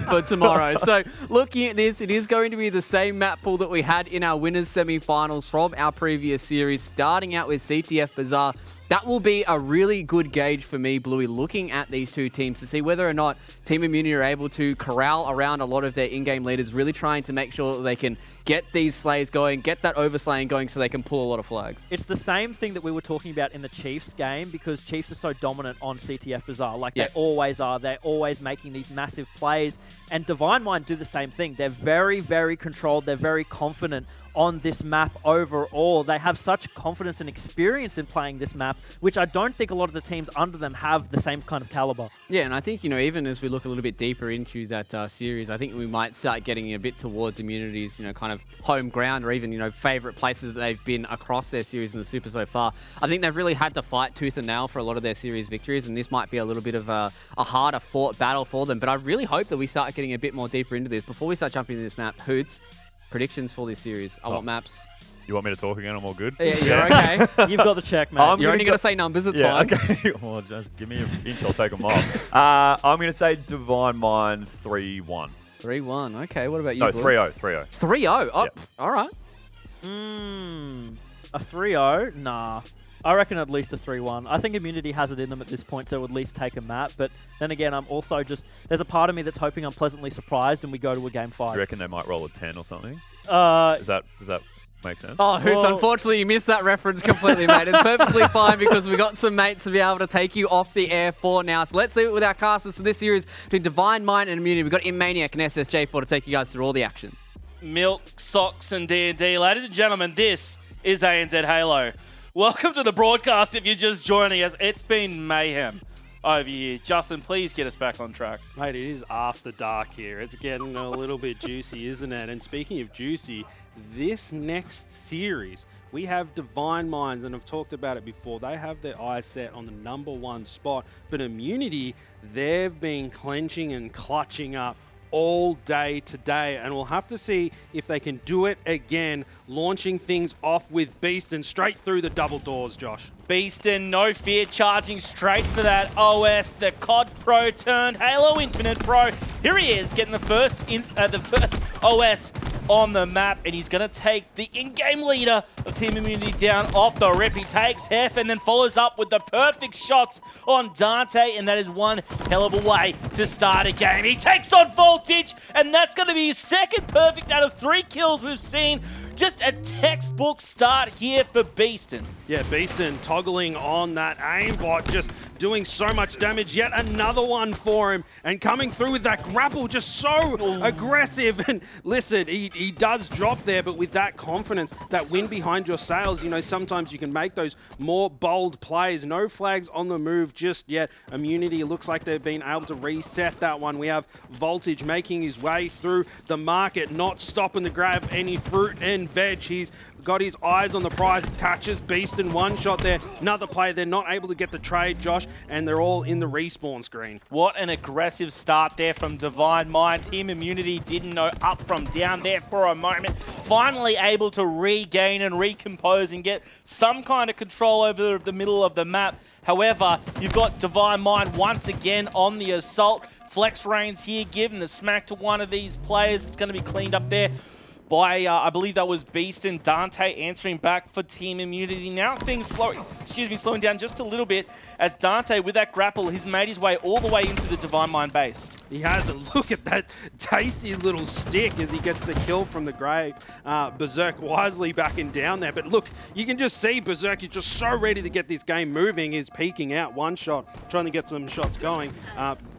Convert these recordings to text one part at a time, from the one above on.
for tomorrow. So looking at this, it is going to be the same map pool that we had in our winners semi-finals from our previous series, starting out with CTF Bazaar. That will be a really good gauge for me, Bluey, looking at these two teams to see whether or not Team Immunity are able to corral around a lot of their in-game leaders, really trying to make sure that they can get these slays going, get that overslaying going so they can pull a lot of flags. It's the same thing that we were talking about in the Chiefs game, because Chiefs are so dominant on CTF Bazaar. Like they always are. They're always making these massive plays. And Divine Mind do the same thing. They're very, very controlled. They're very confident on this map overall. They have such confidence and experience in playing this map, which I don't think a lot of the teams under them have the same kind of caliber. Yeah, and I think, you know, even as we look a little bit deeper into that series, I think we might start getting a bit towards Immunity's, you know, kind of home ground, or even, you know, favorite places that they've been across their series in the Super so far. I think they've really had to fight tooth and nail for a lot of their series victories, and this might be a little bit of a harder fought battle for them. But I really hope that we start getting a bit more deeper into this. Before we start jumping into this map, Hoots, predictions for this series. I want maps. You want me to talk again? I'm all good. Yeah, you're okay. You've got the check, mate. You're only going to say numbers, it's fine. Okay. Well, just give me an inch, I'll take them off. I'm going to say Divine Mind 3-1. 3-1. Okay, what about you? No, 3-0. 3-0. 3-0? Oh, yep. All right. A 3-0? Nah. I reckon at least a 3-1. I think Immunity has it in them at this point to at least take a map. But then again, I'm also just... There's a part of me that's hoping I'm pleasantly surprised and we go to a game 5. You reckon they might roll a 10 or something? Does that make sense? Oh, Hoots, unfortunately, you missed that reference completely, mate. It's perfectly fine because we've got some mates to be able to take you off the air for now. So let's leave it with our casters for this series between Divine Mind and Immunity. We've got Immaniac and SSJ4 to take you guys through all the action. Milk, socks, and D&D. Ladies and gentlemen, this is ANZ Halo. Welcome to the broadcast if you're just joining us. It's been mayhem over here. Justin, please get us back on track. Mate, it is after dark here. It's getting a little bit juicy, isn't it? And speaking of juicy, this next series, we have Divine Minds, and I've talked about it before. They have their eyes set on the #1 spot, but Immunity, they've been clenching and clutching up all day today, and we'll have to see if they can do it again, launching things off with Beastn straight through the double doors, Josh. Beastn, no fear, charging straight for that OS, the COD Pro turned Halo Infinite Pro. Here he is, getting the first OS on the map, and he's going to take the in-game leader of Team Immunity down off the rip. He takes Heff and then follows up with the perfect shots on Dante, and that is one hell of a way to start a game. He takes on Voltage, and that's going to be his second perfect out of 3 kills we've seen. Just a textbook start here for Beastn. Yeah, Beastn toggling on that aimbot, just doing so much damage. Yet another one for him, and coming through with that grapple, just so aggressive. And listen, he does drop there, but with that confidence, that wind behind your sails, you know, sometimes you can make those more bold plays. No flags on the move just yet. Immunity looks like they've been able to reset that one. We have Voltage making his way through the market, not stopping to grab any fruit and veg. He's got his eyes on the prize, catches Beastn, one shot there, another play. They're not able to get the trade, Josh, and they're all in the respawn screen. What an aggressive start there from Divine Mind. Team Immunity didn't know up from down there for a moment. Finally able to regain and recompose and get some kind of control over the middle of the map. However, you've got Divine Mind once again on the assault. FlexRainZ here, giving the smack to one of these players. It's going to be cleaned up there by, I believe that was Beastn. Dante answering back for Team Immunity. Now things slowing down just a little bit as Dante, with that grapple, he's made his way all the way into the Divine Mind base. He has a look at that tasty little stick as he gets the kill from the grave. BZIIRK wisely backing down there. But look, you can just see BZIIRK is just so ready to get this game moving. He's peeking out one shot, trying to get some shots going.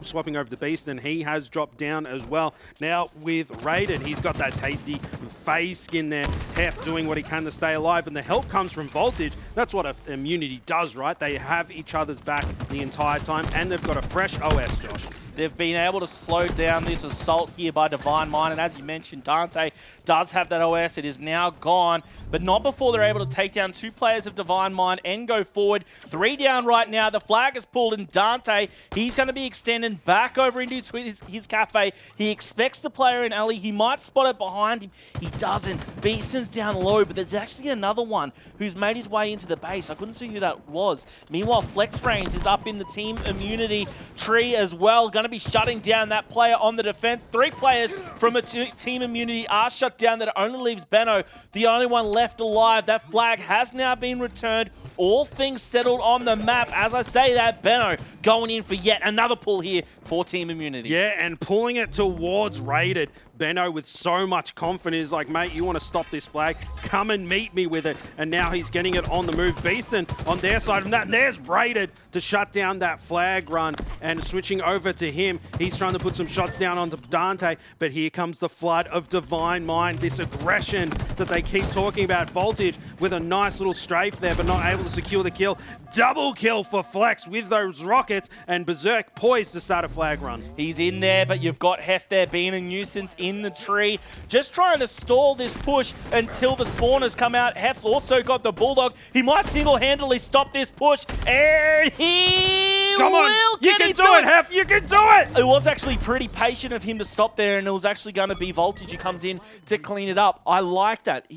Swapping over to Beastn. He has dropped down as well. Now with Raiden, he's got that tasty phase skin there. Heff doing what he can to stay alive, and the help comes from Voltage. That's what Immunity does, right? They have each other's back the entire time, and they've got a fresh OS, Josh. They've been able to slow down this assault here by Divine Mind, and as you mentioned, Dante does have that OS. It is now gone, but not before they're able to take down 2 players of Divine Mind and go forward. 3 down right now. The flag is pulled, and Dante, he's going to be extended back over into his cafe. He expects the player in alley. He might spot it behind him. He doesn't. Beastn's down low, but there's actually another one who's made his way into the base. I couldn't see who that was. Meanwhile, FlexRainZ is up in the Team Immunity tree as well. Going to be shutting down that player on the defense. 3 players from a Team Immunity are shut down. That only leaves Benno, the only one left alive. That flag has now been returned. All things settled on the map. As I say that, Benno going in for yet another pull here for Team Immunity. Yeah, and pulling it towards Rated. Benno with so much confidence, like, mate, you want to stop this flag? Come and meet me with it. And now he's getting it on the move. Beastn on their side of that. And there's Rated to shut down that flag run. And switching over to him, he's trying to put some shots down onto Dante. But here comes the flood of Divine Mind. This aggression that they keep talking about. Voltage with a nice little strafe there, but not able to secure the kill. Double kill for Flex with those rockets. And BZIIRK poised to start a flag run. He's in there, but you've got Heff there being a nuisance in the tree. Just trying to stall this push until the spawners come out. Heff's also got the Bulldog. He might single-handedly stop this push, and he Come on, will you get can into do it, Heff, you can do it! It was actually pretty patient of him to stop there, and it was actually going to be Voltage who comes in to clean it up. I like that.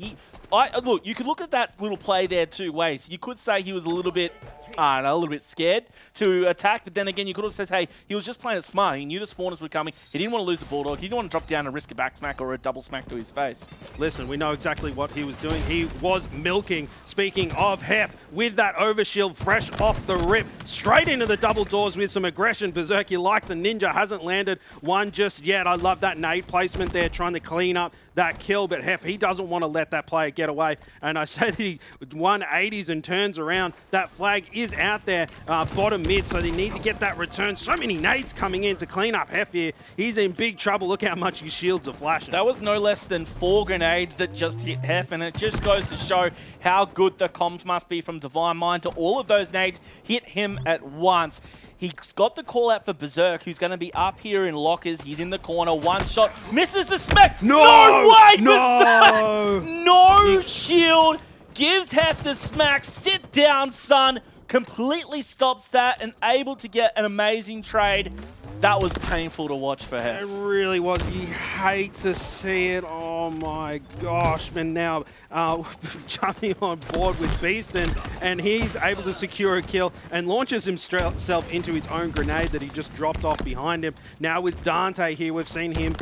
Look, you could look at that little play there 2 ways. You could say he was a little bit, I don't know, a little bit scared to attack, but then again, you could also say, hey, he was just playing it smart. He knew the spawners were coming. He didn't want to lose the Bulldog. He didn't want to drop down and risk a back smack or a double smack to his face. Listen, we know exactly what he was doing. He was milking. Speaking of Heff, with that overshield fresh off the rip, straight into the double doors with some aggression. BZIIRK, he likes a ninja, hasn't landed one just yet. I love that nade placement there, trying to clean up that kill, but Heff, he doesn't want to let that player get away. And I say that he 180s and turns around. That flag is out there, bottom mid, so they need to get that return. So many nades coming in to clean up Heff here. He's in big trouble. Look how much his shields are flashing. That was no less than 4 grenades that just hit Heff, and it just goes to show how good the comms must be from Divine Mind to all of those nades hit him at once. He's got the call out for BZIIRK, who's going to be up here in lockers. He's in the corner. One shot. Misses the smack. No way! No! No shield. Gives Heff the smack. Sit down, son. Completely stops that and able to get an amazing trade. That was painful to watch for Heff. It really was. You hate to see it. Oh my gosh. And now jumping on board with Beastn, and he's able to secure a kill and launches himself into his own grenade that he just dropped off behind him. Now with Dante here, we've seen him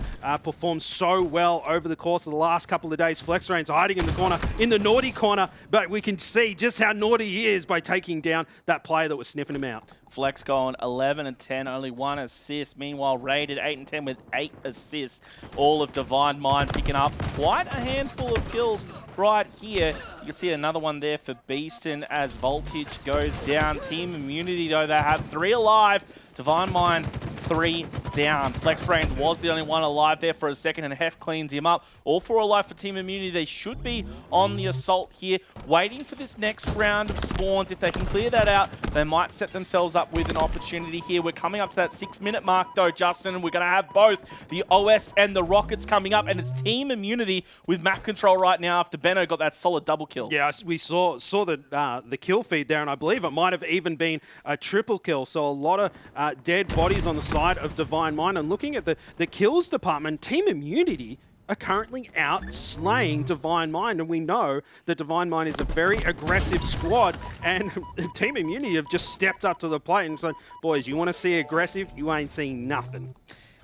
perform so well over the course of the last couple of days. FlexRainZ hiding in the corner, in the naughty corner, but we can see just how naughty he is by taking down that player that was sniffing him out. Flex going 11 and 10, only 1 assist. Meanwhile, Rated 8 and 10 with 8 assists. All of Divine Mind picking up quite a handful of kills right here. You can see another one there for Beastn as Voltage goes down. Team Immunity, though, they have 3 alive. Divine Mind 3 down. FlexRainZ was the only one alive there for a second, and Heff cleans him up. All 4 alive for Team Immunity. They should be on the assault here, waiting for this next round of spawns. If they can clear that out, they might set themselves up with an opportunity here. We're coming up to that 6-minute mark, though, Justin, and we're going to have both the OS and the Rockets coming up, and it's Team Immunity with map control right now after Benno got that solid double kill. Yeah, we saw the kill feed there, and I believe it might have even been a triple kill. So a lot of dead bodies on the side of Divine Mind. And looking at the kills department, Team Immunity are currently out slaying Divine Mind, and we know that Divine Mind is a very aggressive squad, and Team Immunity have just stepped up to the plate and said, boys, you want to see aggressive? You ain't seeing nothing.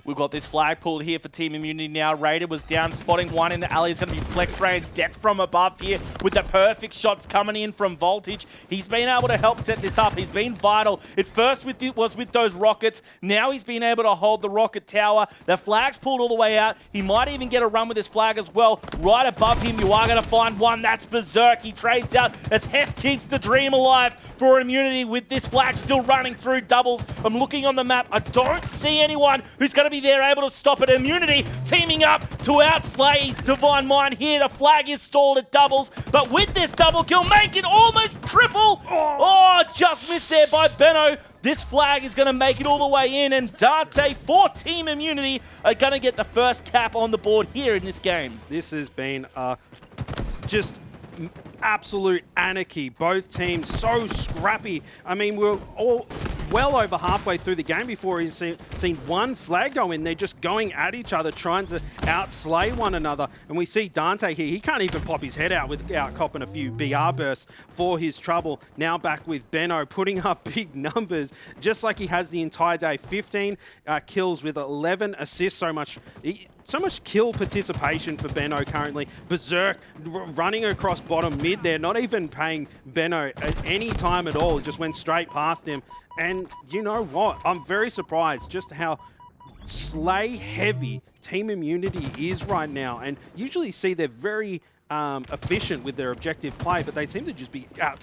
We've got this flag pulled here for Team Immunity now. Rated was down, spotting one in the alley. It's going to be FlexRainZ, death from above here with the perfect shots coming in from Voltage. He's been able to help set this up. He's been vital. At first was with those rockets. Now he's been able to hold the rocket tower. The flag's pulled all the way out. He might even get a run with this flag as well. Right above him, you are going to find one. That's BZIIRK. He trades out as Heff keeps the dream alive for Immunity with this flag still running through doubles. I'm looking on the map. I don't see anyone who's going to be there able to stop it. Immunity teaming up to outslay Divine Mind here. The flag is stalled at doubles, but with this double kill, make it almost triple. Oh, just missed there by Benno. This flag is going to make it all the way in, and Dante for Team Immunity are going to get the first cap on the board here in this game. This has been just absolute anarchy. Both teams so scrappy. I mean, we're all well over halfway through the game before he's seen one flag go in. They're just going at each other, trying to outslay one another. And we see Dante here. He can't even pop his head out without copping a few BR bursts for his trouble. Now back with Benno, putting up big numbers, just like he has the entire day. 15 kills with 11 assists. So much kill participation for Benno currently. BZIIRK running across bottom mid there, not even paying Benno at any time at all. Just went straight past him. And you know what? I'm very surprised just how slay heavy Team Immunity is right now. And usually see they're very efficient with their objective play, but they seem to just be out,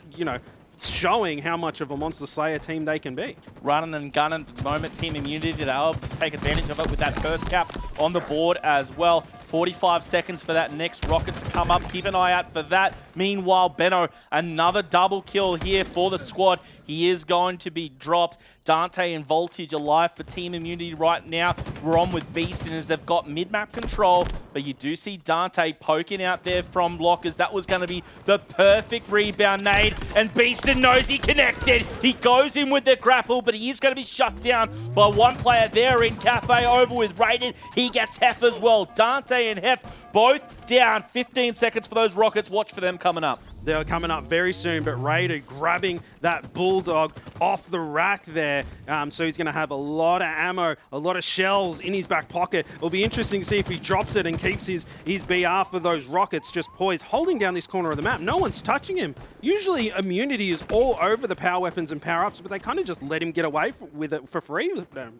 showing how much of a Monster Slayer team they can be. Running and gunning at the moment, Team Immunity, they'll take advantage of it with that first cap on the board as well. 45 seconds for that next rocket to come up. Keep an eye out for that. Meanwhile, Benno, another double kill here for the squad. He is going to be dropped. Dante and Voltage alive for Team Immunity right now. We're on with Beastn as they've got mid-map control, but you do see Dante poking out there from lockers. That was going to be the perfect rebound nade, and Beastn knows he connected. He goes in with the grapple, but he is going to be shut down by one player there in Cafe over with Raiden. He gets Heff as well. Dante and Heff both down. 15 seconds for those rockets. Watch for them coming up. They're coming up very soon, but Raider grabbing that Bulldog off the rack there. So he's going to have a lot of ammo, a lot of shells in his back pocket. It'll be interesting to see if he drops it and keeps his BR for those rockets just poised, holding down this corner of the map. No one's touching him. Usually Immunity is all over the power weapons and power-ups, but they kind of just let him get away with it for free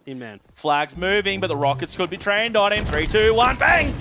in man. Flag's moving, but the rockets could be trained on him. 3, 2, 1, bang!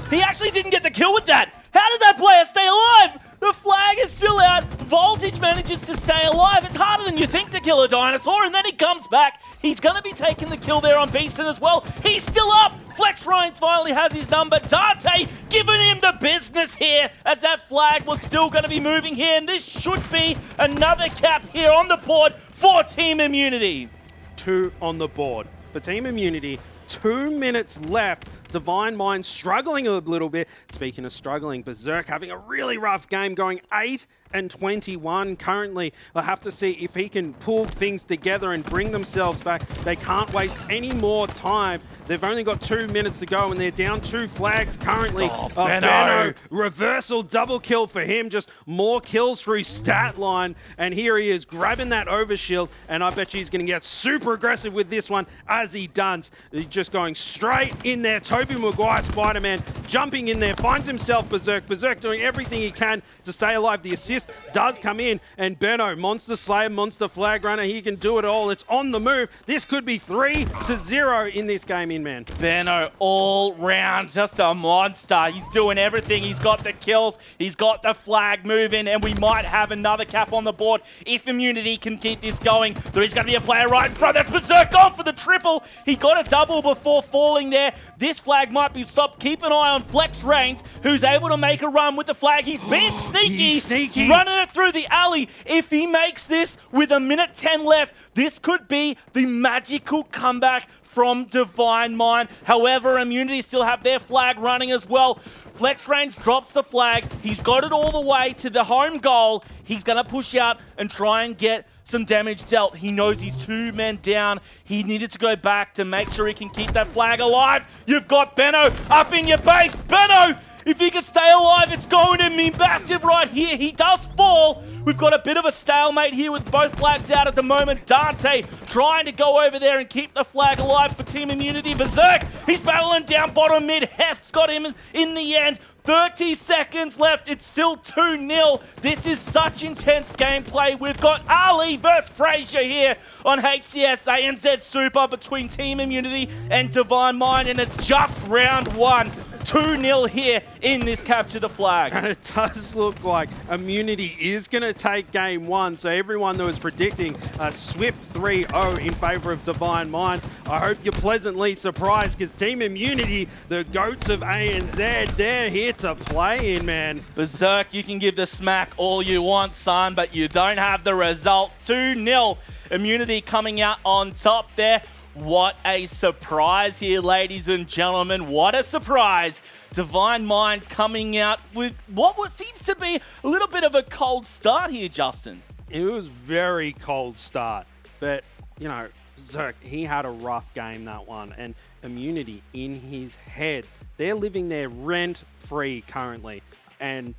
He actually didn't get the kill with that. How did that player stay alive? The flag is still out. Voltage manages to stay alive. It's harder than you think to kill a dinosaur, and then he comes back. He's going to be taking the kill there on Beastn as well. He's still up. FlexRainZ finally has his number. Dante giving him the business here as that flag was still going to be moving here, and this should be another cap here on the board for Team Immunity. 2 on the board for Team Immunity. 2 minutes left. Divine Mind struggling a little bit. Speaking of struggling, BZIIRK having a really rough game, going 8-21 currently. They'll have to see if he can pull things together and bring themselves back. They can't waste any more time. They've only got 2 minutes to go, and they're down 2 flags currently. Benno, reversal double kill for him. Just more kills for his stat line. And here he is grabbing that overshield, and I bet you he's going to get super aggressive with this one as he does. He's just going straight in there. Tobey Maguire, Spider-Man, jumping in there, finds himself BZIIRK. BZIIRK doing everything he can to stay alive. The assist does come in, and Benno, Monster Slayer, Monster Flag Runner, he can do it all. It's on the move. This could be 3-0 in this game, man. Benno all round, just a monster. He's doing everything. He's got the kills. He's got the flag moving, and we might have another cap on the board if Immunity can keep this going. There is going to be a player right in front. That's BZIIRK going for the triple. He got a double before falling there. This flag might be stopped. Keep an eye on FlexRainZ, who's able to make a run with the flag. He's been sneaky. He's sneaky. Running it through the alley. If he makes this with a minute 10 left, this could be the magical comeback from Divine Mind. However, Immunity still have their flag running as well. FlexRainZ drops the flag. He's got it all the way to the home goal. He's going to push out and try and get some damage dealt. He knows he's 2 men down. He needed to go back to make sure he can keep that flag alive. You've got Benno up in your base. Benno, if he can stay alive, it's going to be massive right here. He does fall. We've got a bit of a stalemate here with both flags out at the moment. Dante trying to go over there and keep the flag alive for Team Immunity. BZIIRK, he's battling down bottom mid. Heff's got him in the end. 30 seconds left. It's still 2-0. This is such intense gameplay. We've got Ali versus Frazier here on HCS ANZ Super between Team Immunity and Divine Mind, and it's just round 1. 2-0 here in this capture the flag. And it does look like Immunity is going to take game 1. So everyone that was predicting a swift 3-0 in favor of Divine Mind, I hope you're pleasantly surprised, because Team Immunity, the GOATs of ANZ, they're here to play in, man. BZIIRK, you can give the smack all you want, son, but you don't have the result. 2-0. Immunity coming out on top there. What a surprise here, ladies and gentlemen. What a surprise. Divine Mind coming out with what seems to be a little bit of a cold start here, Justin. It was very cold start, but you know, ZIIRK, he had a rough game that one, and Immunity in his head, they're living there rent-free currently, and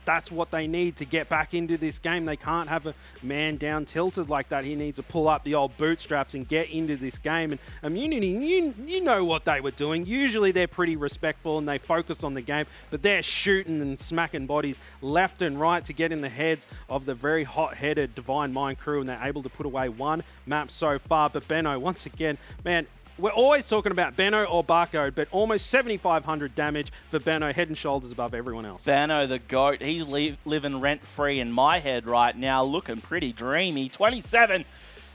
that's what they need to get back into this game. They can't have a man down tilted like that. He needs to pull up the old bootstraps and get into this game. And Immunity, you know what they were doing. Usually they're pretty respectful and they focus on the game, but they're shooting and smacking bodies left and right to get in the heads of the very hot-headed Divine Mind crew, and they're able to put away one map so far. But Benno, once again, man, we're always talking about Benno or Barcode, but almost 7,500 damage for Benno, head and shoulders above everyone else. Benno, the GOAT, he's living rent-free in my head right now, looking pretty dreamy. 27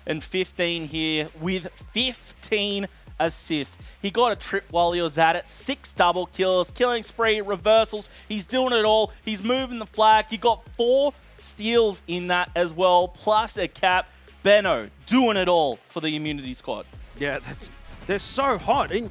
and 15 here with 15 assists. He got a trip while he was at it, 6 double kills, killing spree, reversals. He's doing it all. He's moving the flag. He got 4 steals in that as well, plus a cap. Benno doing it all for the Immunity squad. Yeah, they're so hot. And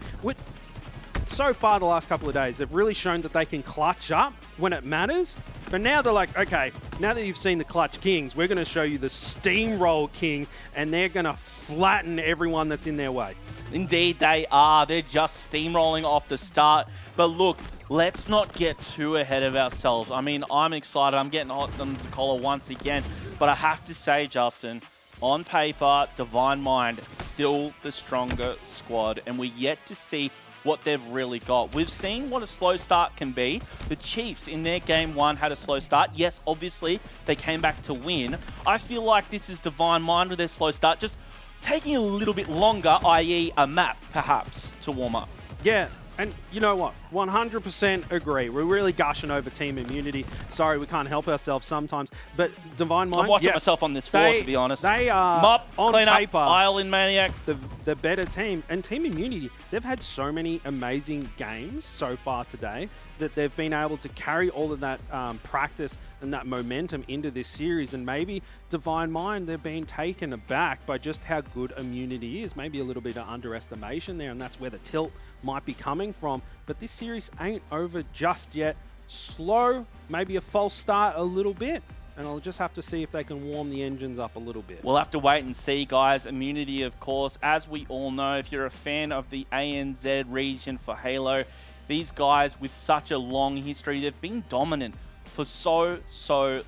so far the last couple of days, they've really shown that they can clutch up when it matters. But now they're like, okay, now that you've seen the Clutch Kings, we're going to show you the Steamroll Kings, and they're going to flatten everyone that's in their way. Indeed, they are. They're just steamrolling off the start. But look, let's not get too ahead of ourselves. I mean, I'm excited. I'm getting hot on the collar once again. But I have to say, Justin, on paper, Divine Mind still the stronger squad, and we're yet to see what they've really got. We've seen what a slow start can be. The Chiefs in their game 1 had a slow start. Yes, obviously, they came back to win. I feel like this is Divine Mind with their slow start, just taking a little bit longer, i.e. a map, perhaps, to warm up. Yeah, and you know what? 100% agree. We're really gushing over Team Immunity. Sorry, we can't help ourselves sometimes. But Divine Mind, I'm watching myself on this floor, to be honest. They are, Mop, on clean paper, up, Island Maniac. the better team. And Team Immunity, they've had so many amazing games so far today that they've been able to carry all of that practice and that momentum into this series. And maybe Divine Mind, they're being taken aback by just how good Immunity is. Maybe a little bit of underestimation there, and that's where the tilt might be coming from. But this series ain't over just yet. Slow, maybe a false start a little bit, and I'll just have to see if they can warm the engines up a little bit. We'll have to wait and see, guys. Immunity, of course, as we all know, if you're a fan of the ANZ region for Halo, these guys with such a long history, they've been dominant for so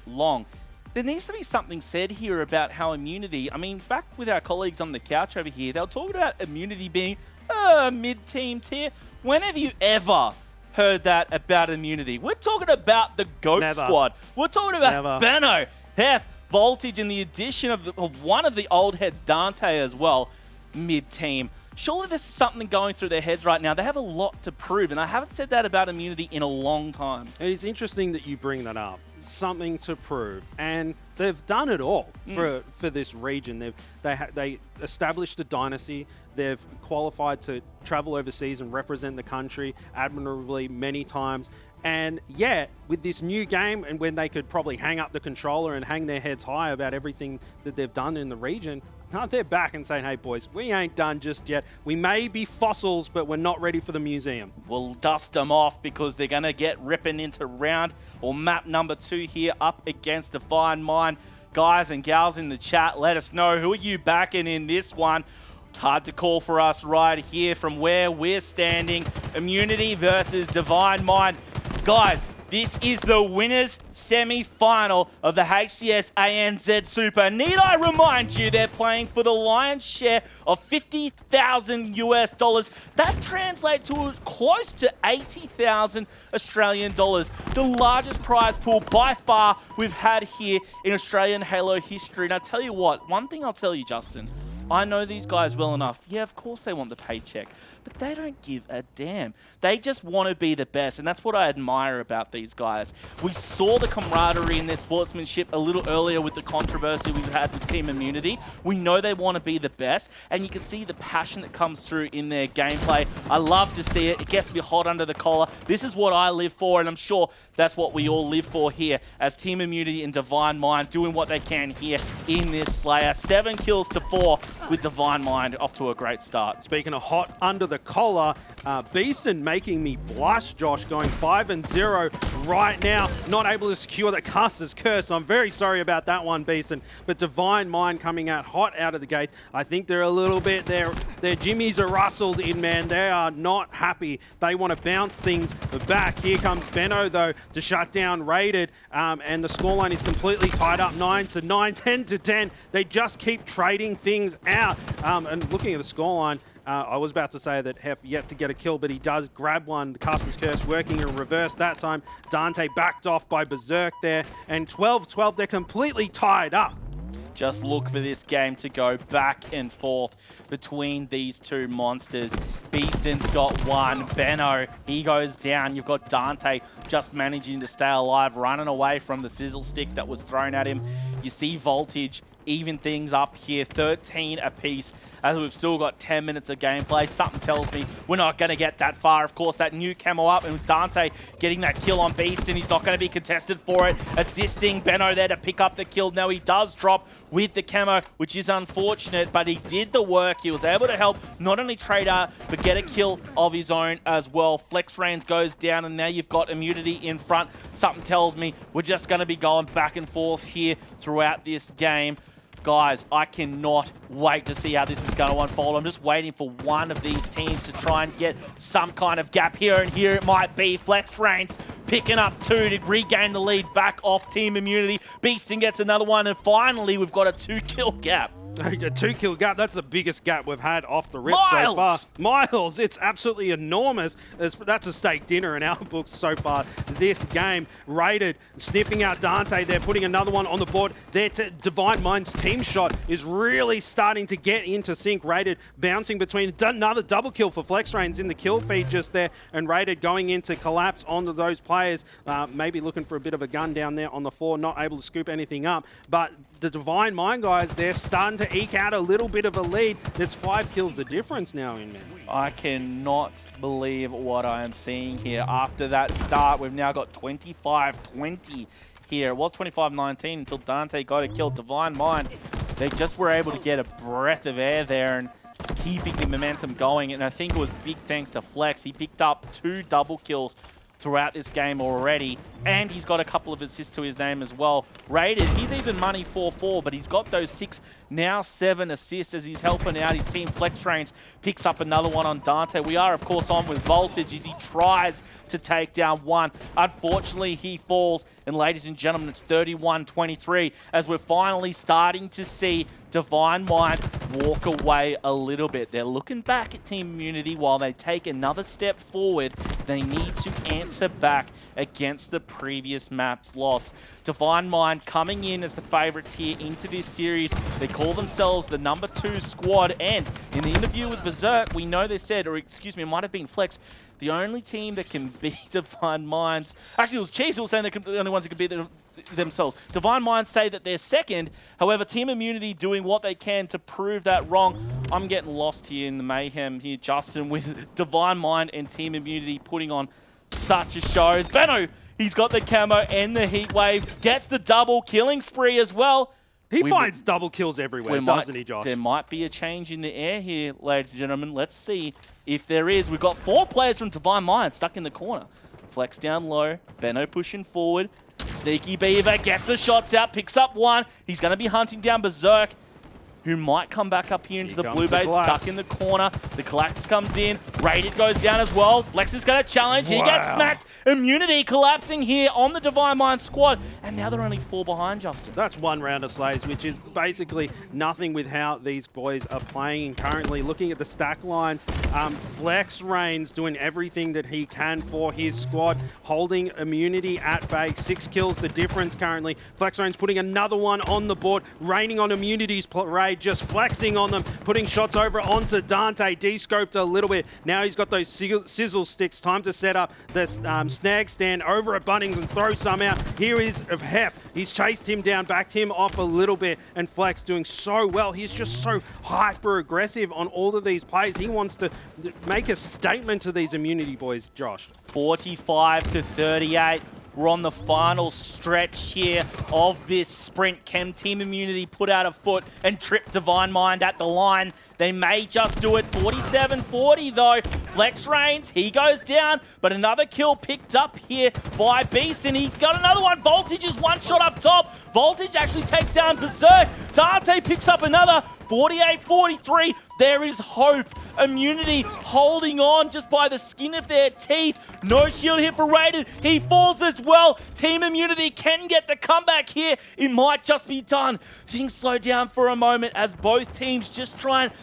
long. There needs to be something said here about how Immunity, I mean, back with our colleagues on the couch over here, they were talking about Immunity being mid-team tier. When have you ever heard that about Immunity? We're talking about the GOAT squad. We're talking about Benno, Heff, Voltage, and the addition of one of the old heads, Dante, as well, mid-team. Surely there's something going through their heads right now. They have a lot to prove, and I haven't said that about Immunity in a long time. It's interesting that you bring that up. Something to prove, and they've done it all for this region. They established a dynasty. They've qualified to travel overseas and represent the country admirably many times. And yet, with this new game, and when they could probably hang up the controller and hang their heads high about everything that they've done in the region, they're back and saying, hey boys, we ain't done just yet. We may be fossils, but we're not ready for the museum. We'll dust them off because they're going to get ripping into round or map number 2 here up against Divine Mind. Guys and gals in the chat, let us know, who are you backing in this one? It's hard to call for us right here from where we're standing. Immunity versus Divine Mind. Guys, this is the winners semi-final of the HCS ANZ Super. Need I remind you, they're playing for the lion's share of $50,000 US. That translates to close to 80,000 Australian dollars. The largest prize pool by far we've had here in Australian Halo history. And I tell you what, one thing I'll tell you, Justin, I know these guys well enough. Yeah, of course they want the paycheck, but they don't give a damn. They just want to be the best, and that's what I admire about these guys. We saw the camaraderie and their sportsmanship a little earlier with the controversy we've had with Team Immunity. We know they want to be the best, and you can see the passion that comes through in their gameplay. I love to see it. It gets me hot under the collar. This is what I live for, and I'm sure that's what we all live for here as Team Immunity and Divine Mind doing what they can here in this Slayer. 7 kills to 4 with Divine Mind off to a great start. Speaking of hot under the the collar. Beastn making me blush, Josh, going 5-0 right now. Not able to secure that Caster's Curse. I'm very sorry about that one, Beastn. But Divine Mind coming out hot out of the gate. I think they're a little bit, their jimmies are rustled in, man. They are not happy. They want to bounce things back. Here comes Benno, though, to shut down Raided. And the scoreline is completely tied up, 9-9, 10-10. They just keep trading things out. And looking at the scoreline, I was about to say that Heff yet to get a kill, but he does grab one. The Caster's Curse working in reverse that time. Dante backed off by BZIIRK there. And 12-12, they're completely tied up. Just look for this game to go back and forth between these two monsters. Beastn's got one. Benno, he goes down. You've got Dante just managing to stay alive, running away from the sizzle stick that was thrown at him. You see Voltage even things up here, 13 apiece, as we've still got 10 minutes of gameplay. Something tells me we're not going to get that far. Of course, that new camo up, and with Dante getting that kill on Beastn, he's not going to be contested for it. Assisting Benno there to pick up the kill. Now he does drop with the camo, which is unfortunate, but he did the work. He was able to help not only trade out, but get a kill of his own as well. FlexRainZ goes down, and now you've got immunity in front. Something tells me we're just going to be going back and forth here throughout this game. Guys, I cannot wait to see how this is going to unfold. I'm just waiting for one of these teams to try and get some kind of gap here, and here it might be. FlexRainZ picking up 2 to regain the lead back off Team Immunity. Beastn gets another one, and finally we've got a 2-kill gap. A 2-kill gap, that's the biggest gap we've had off the rip so far. Miles, it's absolutely enormous. That's a steak dinner in our books so far this game. Raided, sniffing out Dante. They're putting another one on the board. Their Divine Mind's team shot is really starting to get into sync. Raided bouncing between, another double kill for FlexRainZ in the kill feed just there. And Raided going into collapse onto those players. Maybe looking for a bit of a gun down there on the floor, not able to scoop anything up. But the Divine Mind guys, they're starting to eke out a little bit of a lead. It's 5 kills the difference now in man. I cannot believe what I am seeing here. After that start, we've now got 25-20 here. It was 25-19 until Dante got a kill. Divine Mind, they just were able to get a breath of air there and keeping the momentum going. And I think it was big thanks to Flex. He picked up 2 double kills throughout this game already, and he's got a couple of assists to his name as well. Raided, he's even money 4-4, but he's got those 6, now 7 assists as he's helping out his team. FlexRainZ picks up another one on Dante. We are, of course, on with Voltage as he tries to take down one. Unfortunately, he falls, and ladies and gentlemen, it's 31-23 as we're finally starting to see Divine Mind walk away a little bit. They're looking back at Team Immunity while they take another step forward. They need to answer back against the previous map's loss. Divine Mind coming in as the favourites here into this series. They call themselves the #2 squad, and in the interview with BZIIRK, we know they said, or excuse me, it might have been Flex, the only team that can beat Divine Minds, actually it was Chiefs who was saying they're the only ones that can beat themselves. Divine Minds say that they're second. However, Team Immunity doing what they can to prove that wrong. I'm getting lost here in the mayhem here, Justin, with Divine Mind and Team Immunity putting on such a show. Benno, he's got the camo and the heat wave, gets the double killing spree as well. He finds double kills everywhere, doesn't he, Josh? There might be a change in the air here, ladies and gentlemen. Let's see if there is. We've got 4 players from Divine Mind stuck in the corner. Flex down low, Benno pushing forward. Sneaky Beaver gets the shots out, picks up one. He's going to be hunting down BZIIRK, who might come back up here into the blue base, stuck in the corner. The collapse comes in. Raided goes down as well. Flex is going to challenge. Wow. He gets smacked. Immunity collapsing here on the Divine Mind squad. And now they're only 4 behind, Justin. That's 1 round of slays, which is basically nothing with how these boys are playing currently. Looking at the stack lines, FlexRainZ doing everything that he can for his squad, holding Immunity at bay. 6 kills the difference currently. FlexRainZ putting another one on the board, raining on Immunity's parade, just flexing on them, putting shots over onto Dante. De-scoped a little bit. Now he's got those sizzle sticks. Time to set up the snag stand over at Bunnings and throw some out. Here is of Heff. He's chased him down, backed him off a little bit, and Flex doing so well. He's just so hyper aggressive on all of these plays. He wants to make a statement to these Immunity boys, Josh. 45-38. We're on the final stretch here of this sprint. Can Team Immunity put out a foot and trip Divine Mind at the line? They may just do it. 47-40 though. FlexRainZ, he goes down, but another kill picked up here by Beastn. He's got another one. Voltage is one shot up top. Voltage actually takes down BZIIRK. Dante picks up another. 48-43. There is hope. Immunity holding on just by the skin of their teeth. No shield here for Raiden. He falls as well. Team Immunity can get the comeback here. It might just be done. Things slow down for a moment as both teams just try and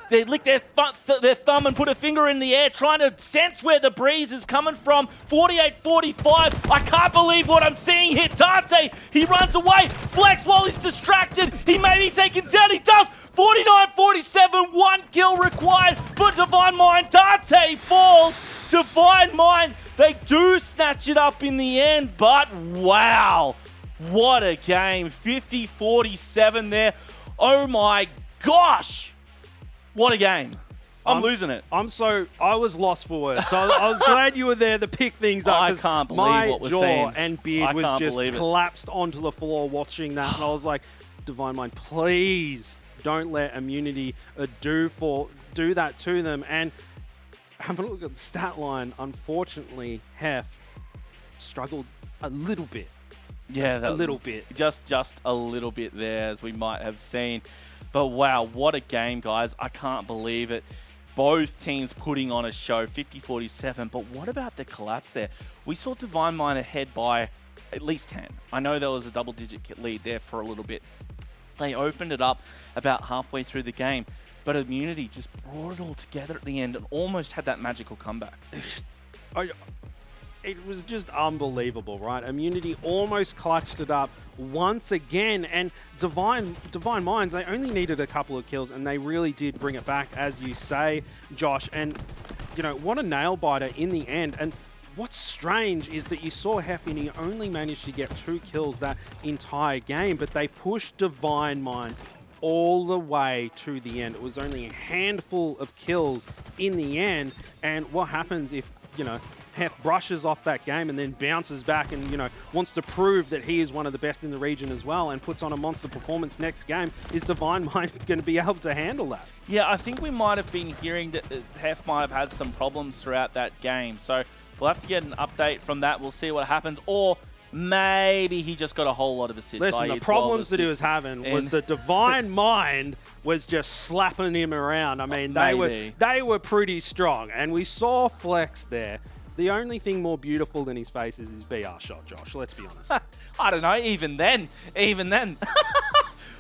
they lick their thumb and put a finger in the air, trying to sense where the breeze is coming from. 48-45. I can't believe what I'm seeing here. Dante, he runs away. Flex while he's distracted. He may be taken down. He does. 49-47. 1 kill required for Divine Mind. Dante falls. Divine Mind, they do snatch it up in the end, but wow. What a game. 50-47 there. Oh my gosh. What a game. I'm losing it. I was lost for words. So I was glad you were there to pick things up. I can't believe what we're seeing. My jaw and beard was just collapsed onto the floor watching that. And I was like, Divine Mind, please don't let Immunity do that to them. And have a look at the stat line. Unfortunately, Heff struggled a little bit. Yeah, a little bit. Just a little bit there, as we might have seen. But wow, what a game, guys. I can't believe it. Both teams putting on a show, 50-47. But what about the collapse there? We saw Divine Mind ahead by at least 10. I know there was a double-digit lead there for a little bit. They opened it up about halfway through the game. But Immunity just brought it all together at the end and almost had that magical comeback. It was just unbelievable, right? Immunity almost clutched it up once again, and Divine Minds, they only needed a couple of kills, and they really did bring it back, as you say, Josh. And, you know, what a nail-biter in the end. And what's strange is that you saw Heff, and he only managed to get 2 kills that entire game, but they pushed Divine Mind all the way to the end. It was only a handful of kills in the end, and what happens if, you know, Heff brushes off that game and then bounces back and, you know, wants to prove that he is one of the best in the region as well and puts on a monster performance next game? Is Divine Mind going to be able to handle that? Yeah, I think we might have been hearing that Heff might have had some problems throughout that game. So we'll have to get an update from that. We'll see what happens. Or maybe he just got a whole lot of assists. Listen, the problems that he was having was the Divine Mind was just slapping him around. I mean, they were pretty strong. And we saw Flex there. The only thing more beautiful than his face is his BR shot, Josh. Let's be honest. I don't know, even then.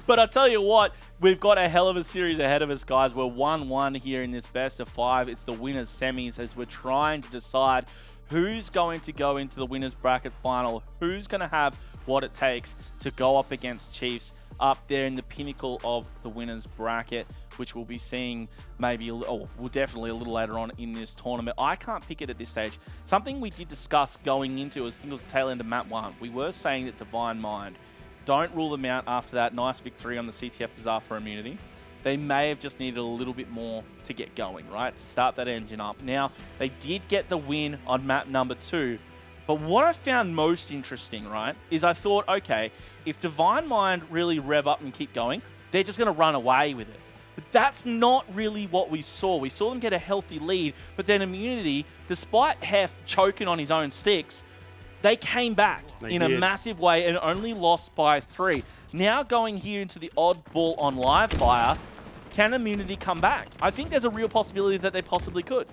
But I'll tell you what, we've got a hell of a series ahead of us, guys. We're 1-1 here in this best of 5. It's the winners semis as we're trying to decide who's going to go into the winners bracket final, who's going to have what it takes to go up against Chiefs up there in the pinnacle of the winners bracket, which we'll be seeing maybe, well, definitely a little later on in this tournament. I can't pick it at this stage. Something we did discuss going into, I think it was the tail end of map 1. We were saying that Divine Mind, don't rule them out after that nice victory on the CTF Bazaar for Immunity. They may have just needed a little bit more to get going, right? To start that engine up. Now, they did get the win on map number 2. But what I found most interesting, right, is I thought, okay, if Divine Mind really rev up and keep going, they're just going to run away with it. But that's not really what we saw. We saw them get a healthy lead, but then Immunity, despite Heff choking on his own sticks, they came back in a massive way and only lost by 3. Now going here into the Oddball on live fire, can Immunity come back? I think there's a real possibility that they possibly could.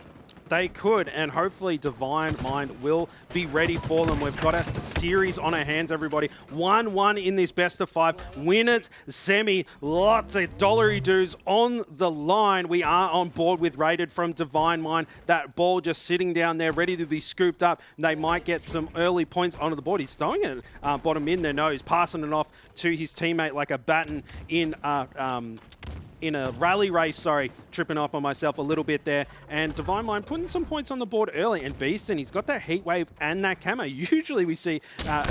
They could, and hopefully Divine Mind will be ready for them. We've got a series on our hands, everybody. 1-1 in this best of 5. Winners semi. Lots of dollary dues on the line. We are on board with Rated from Divine Mind. That ball just sitting down there, ready to be scooped up. They might get some early points onto the board. He's throwing it bottom in their nose, passing it off to his teammate like a baton in a rally race, tripping up on myself a little bit there. And Divine Mind putting some points on the board early. And Beastn, he's got that heat wave and that camo. Usually we see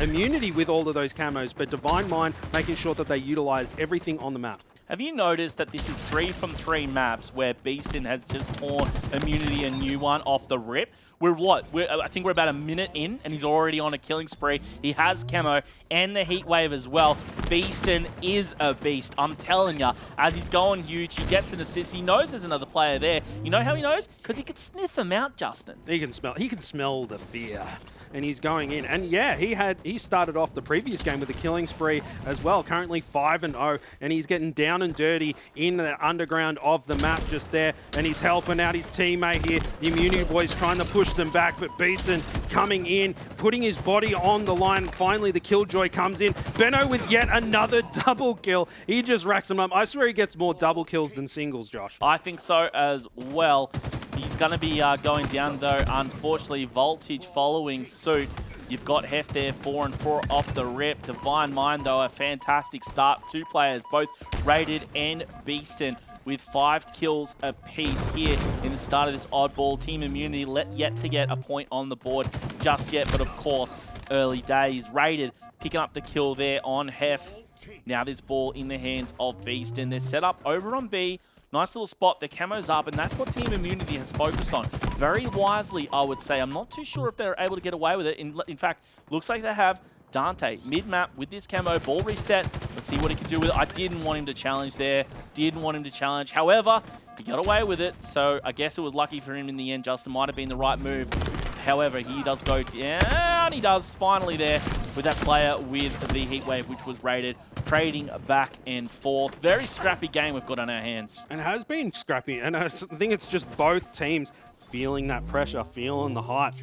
Immunity with all of those camos, but Divine Mind making sure that they utilize everything on the map. Have you noticed that this is 3 from 3 maps where Beastn has just torn Immunity a new one off the rip? I think we're about a minute in, and he's already on a killing spree. He has camo and the heat wave as well. Beastn is a beast, I'm telling ya. As he's going huge, he gets an assist. He knows there's another player there. You know how he knows? Because he can sniff him out, Justin. He can smell the fear, and he's going in. And yeah, he started off the previous game with a killing spree as well. Currently 5-0, and he's getting down and dirty in the underground of the map just there, and he's helping out his teammate here. The Immunity boys trying to push them back, but Beastn coming in, putting his body on the line. Finally, the killjoy comes in. Benno with yet another double kill. He just racks them up. I swear he gets more double kills than singles, Josh. I think so as well. He's going to be going down, though. Unfortunately, Voltage following suit. You've got Heff there, 4 and 4 off the rip. Divine Mind, though, a fantastic start. 2 players, both Rated and Beastn, with 5 kills apiece here in the start of this Oddball. Team Immunity yet to get a point on the board just yet, but of course, early days. Rated picking up the kill there on Heff. Now this ball in the hands of Beastn. They're set up over on B. Nice little spot. The camo's up, and that's what Team Immunity has focused on. Very wisely, I would say. I'm not too sure if they're able to get away with it. In fact, looks like they have. Dante, mid-map with this camo, ball reset. Let's see what he can do with it. I didn't want him to challenge there. Didn't want him to challenge. However, he got away with it, so I guess it was lucky for him in the end. Justin might have been the right move. However, he does go down. He does finally there with that player with the heat wave, which was Rated, trading back and forth. Very scrappy game we've got on our hands. And it has been scrappy, and I think it's just both teams feeling that pressure, feeling the hype.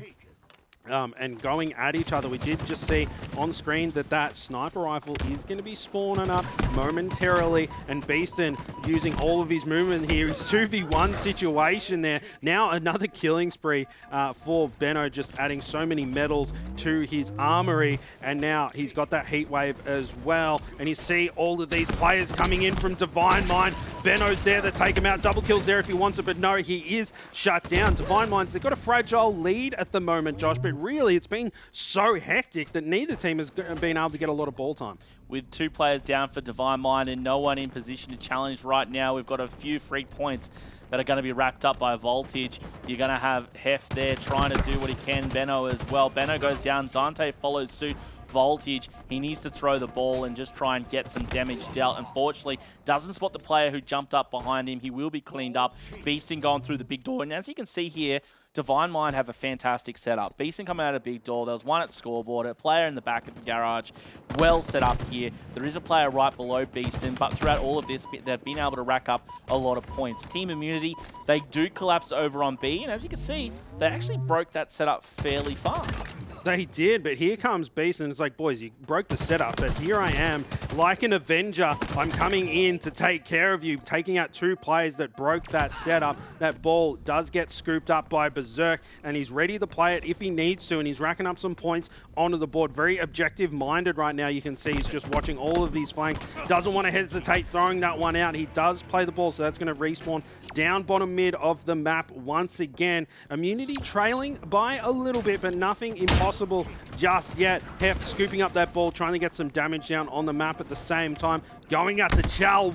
And going at each other. We did just see on screen that sniper rifle is going to be spawning up momentarily, and Beastn using all of his movement here. His 2v1 situation there. Now another killing spree for Benno, just adding so many medals to his armory, and now he's got that heat wave as well. And you see all of these players coming in from Divine Mind. Benno's there to take him out. Double kills there if he wants it, but no, he is shut down. Divine Minds, they've got a fragile lead at the moment, Josh, but really it's been so hectic that neither team has been able to get a lot of ball time. With 2 players down for Divine Mind and no one in position to challenge right now, we've got a few free points that are going to be racked up by Voltage. You're going to have Heff there trying to do what he can. Benno as well. Benno goes down. Dante follows suit. Voltage, he needs to throw the ball and just try and get some damage dealt. Unfortunately, doesn't spot the player who jumped up behind him. He will be cleaned up. Beastn going through the big door. And as you can see here, Divine Mind have a fantastic setup. Beastn coming out of big door. There was one at scoreboard, a player in the back of the garage. Well set up here. There is a player right below Beastn, but throughout all of this, they've been able to rack up a lot of points. Team Immunity, they do collapse over on B, and as you can see, they actually broke that setup fairly fast. They did, but here comes Beastn. It's like, boys, you broke the setup, but here I am, like an Avenger. I'm coming in to take care of you, taking out 2 players that broke that setup. That ball does get scooped up by BZIIRK, and he's ready to play it if he needs to, and he's racking up some points onto the board. Very objective-minded right now. You can see he's just watching all of these flanks. Doesn't want to hesitate throwing that one out. He does play the ball, so that's going to respawn down bottom mid of the map once again. Immunity trailing by a little bit, but nothing impossible just yet. Heff scooping up that ball, trying to get some damage down on the map at the same time. Going out to Chal,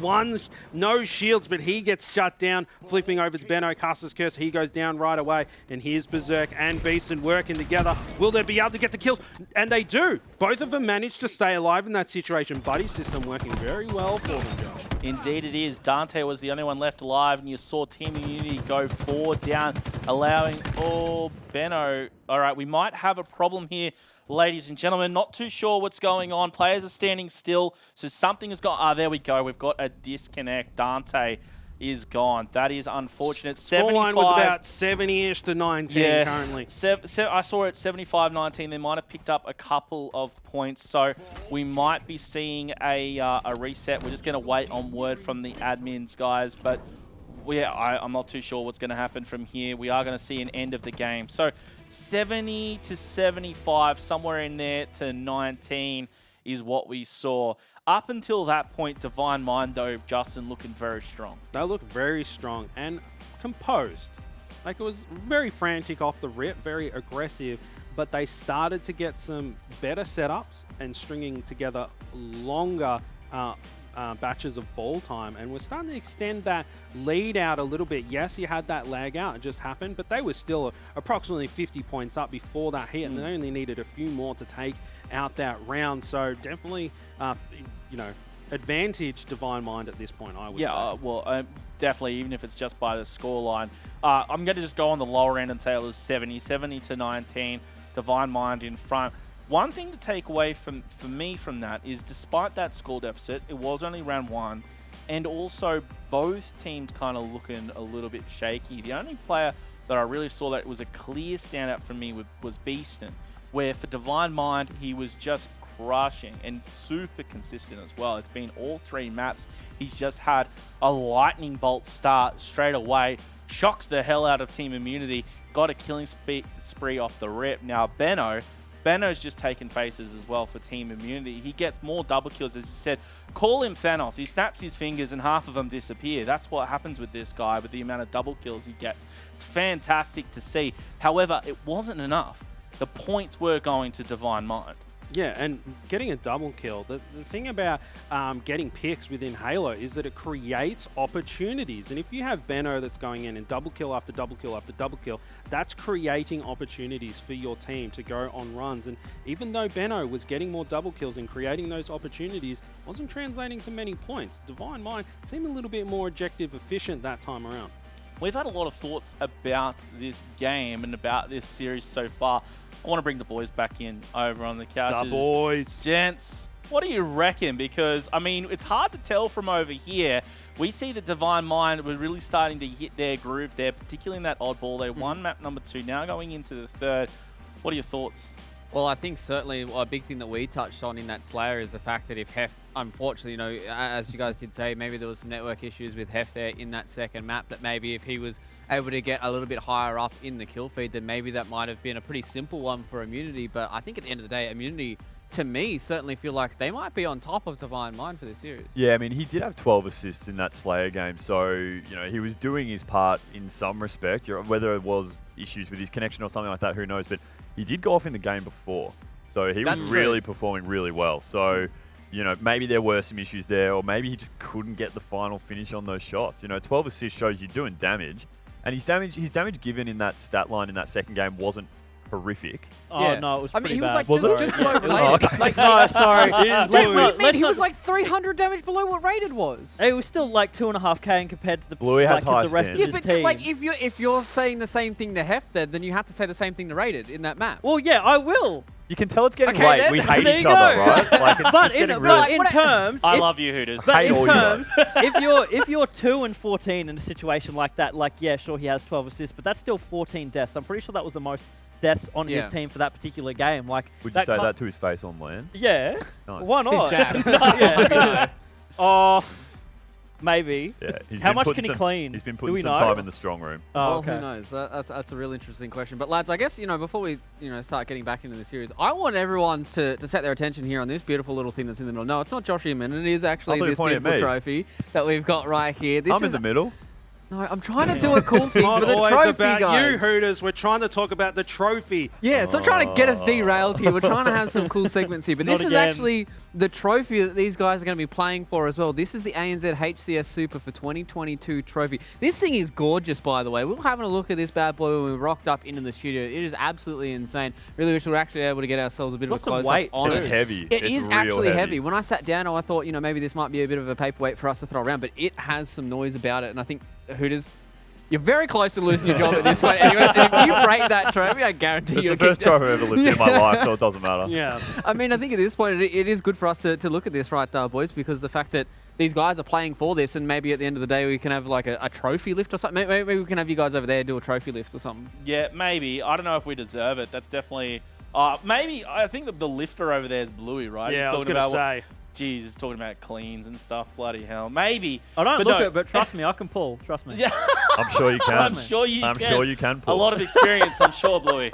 no shields, but he gets shut down. Flipping over to Benno, Caster's Curse, he goes down right away. And here's BZIIRK and Beastn working together. Will they be able to get the kills? And they do. Both of them managed to stay alive in that situation. Buddy system working very well for them, Josh. Indeed it is. Dante was the only one left alive, and you saw Team Immunity go 4 down, allowing Benno. All right, we might have a problem here, ladies and gentlemen. Not too sure what's going on. Players are standing still, so something has got... there we go. We've got a disconnect. Dante is gone. That is unfortunate. Scoreline was about 70-ish to 19 currently. I saw it 75-19. They might have picked up a couple of points, so we might be seeing a reset. We're just going to wait on word from the admins, guys, but... yeah, I'm not too sure what's going to happen from here. We are going to see an end of the game. So 70 to 75, somewhere in there to 19 is what we saw. Up until that point, Divine Mind, though, Justin, looking very strong. They look very strong and composed. Like, it was very frantic off the rip, very aggressive, but they started to get some better setups and stringing together longer batches of ball time, and we're starting to extend that lead out a little bit. Yes, you had that lag out, it just happened, but they were still approximately 50 points up before that hit, and they only needed a few more to take out that round. So definitely, you know, advantage Divine Mind at this point, I would say. Yeah, well, definitely, even if it's just by the scoreline. I'm going to just go on the lower end and say it was 70 to 19, Divine Mind in front. One thing to take away for me from that is, despite that score deficit, it was only round 1, and also both teams kind of looking a little bit shaky. The only player that I really saw that was a clear standout for me was Beastn, where for Divine Mind, he was just crushing and super consistent as well. It's been all 3 maps. He's just had a lightning bolt start straight away, shocks the hell out of Team Immunity, got a killing spree off the rip. Now Benno's just taken faces as well for Team Immunity. He gets more double kills, as you said. Call him Thanos. He snaps his fingers and half of them disappear. That's what happens with this guy, with the amount of double kills he gets. It's fantastic to see. However, it wasn't enough. The points were going to Divine Mind. Yeah, and getting a double kill, the thing about getting picks within Halo is that it creates opportunities. And if you have Benno that's going in and double kill after double kill after double kill, that's creating opportunities for your team to go on runs. And even though Benno was getting more double kills and creating those opportunities, wasn't translating to many points. Divine Mind seemed a little bit more objective efficient that time around. We've had a lot of thoughts about this game and about this series so far. I want to bring the boys back in over on the couches. The boys. Gents, what do you reckon? Because, I mean, it's hard to tell from over here. We see that Divine Mind were really starting to hit their groove there, particularly in that oddball. They won map number 2, now going into the 3rd. What are your thoughts? Well, I think certainly a big thing that we touched on in that Slayer is the fact that if Heff, unfortunately, you know, as you guys did say, maybe there was some network issues with Heff there in that second map, that maybe if he was able to get a little bit higher up in the kill feed, then maybe that might have been a pretty simple one for Immunity. But I think at the end of the day, Immunity, to me, certainly feel like they might be on top of Divine Mind for this series. Yeah, I mean, he did have 12 assists in that Slayer game, so, you know, he was doing his part in some respect. Whether it was issues with his connection or something like that, who knows, but he did go off in the game before. So he was really performing really well. So, you know, maybe there were some issues there, or maybe he just couldn't get the final finish on those shots. You know, 12 assists shows you're doing damage. And his damage given in that stat line in that second game wasn't horrific. Oh, yeah. no, it was I mean, pretty he was bad. like just below rated. Oh, okay. Like, No, sorry. he was like 300 damage below what rated was. It was still like 2.5k compared to the, Bluey has high the rest of standards. his Yeah, but team. like if you're saying the same thing to Heff, then you have to say the same thing to Rated in that map. Well, yeah, I will. You can tell it's getting Okay, late. then. We hate There each you other, go. right? Like, it's But just in, getting but really... in terms, I if- love you, Hooters. But Hate in all you terms, if you're 2-14 in a situation like that, like, yeah, sure, he has 12 assists, but that's still 14 deaths. I'm pretty sure that was the most deaths on his team for that particular game. Like, Would you say that to his face on land? Yeah. Nice. Why not? His jab. Yeah. Oh, maybe. Yeah, he's How been much putting can he some- clean? He's been Do putting we some know? time in the strong room. Oh, Well, okay. who knows? That's a real interesting question. But lads, I guess, you know, before we, you know, start getting back into the series, I want everyone to set their attention here on this beautiful little thing that's in the middle. No, it's not Josh Inman. It is actually I thought you this pointed at beautiful me. trophy that we've got right here. This I'm in is the middle. no, I'm trying to do a cool thing Not for the always trophy, about guys. you, Hooters. We're trying to talk about the trophy. Yeah, so trying to get us derailed here. We're trying to have some cool segments here. But Not this is again. actually the trophy that these guys are going to be playing for as well. This is the ANZ HCS Super for 2022 trophy. This thing is gorgeous, by the way. We were having a look at this bad boy when we rocked up into the studio. It is absolutely insane. Really wish we were actually able to get ourselves a bit of a Got some close-up weight, on It's it. heavy. It It's is real actually heavy. When I sat down, I thought, you know, maybe this might be a bit of a paperweight for us to throw around, but it has some noise about it. And I think Hooters, you're very close to losing your job at this point. Anyway, and if you break that trophy, I guarantee It's you. the first trophy I've ever lifted in my life, so it doesn't matter. Yeah. I mean, I think at this point, it is good for us to look at this, right, boys, because the fact that these guys are playing for this, and maybe at the end of the day, we can have like a trophy lift or something. Maybe we can have you guys over there do a trophy lift or something. Yeah, maybe. I don't know if we deserve it. That's definitely... maybe. I think the lifter over there is Bluey, right? Yeah, He's I was talking going to about say. Jeez, he's talking about cleans and stuff. Bloody hell. Maybe. I don't But look no. it, but trust me, I can pull. Trust me. Yeah, I'm sure you can. I'm sure you I'm can. sure you can A pull. lot of experience, I'm sure, Bluey.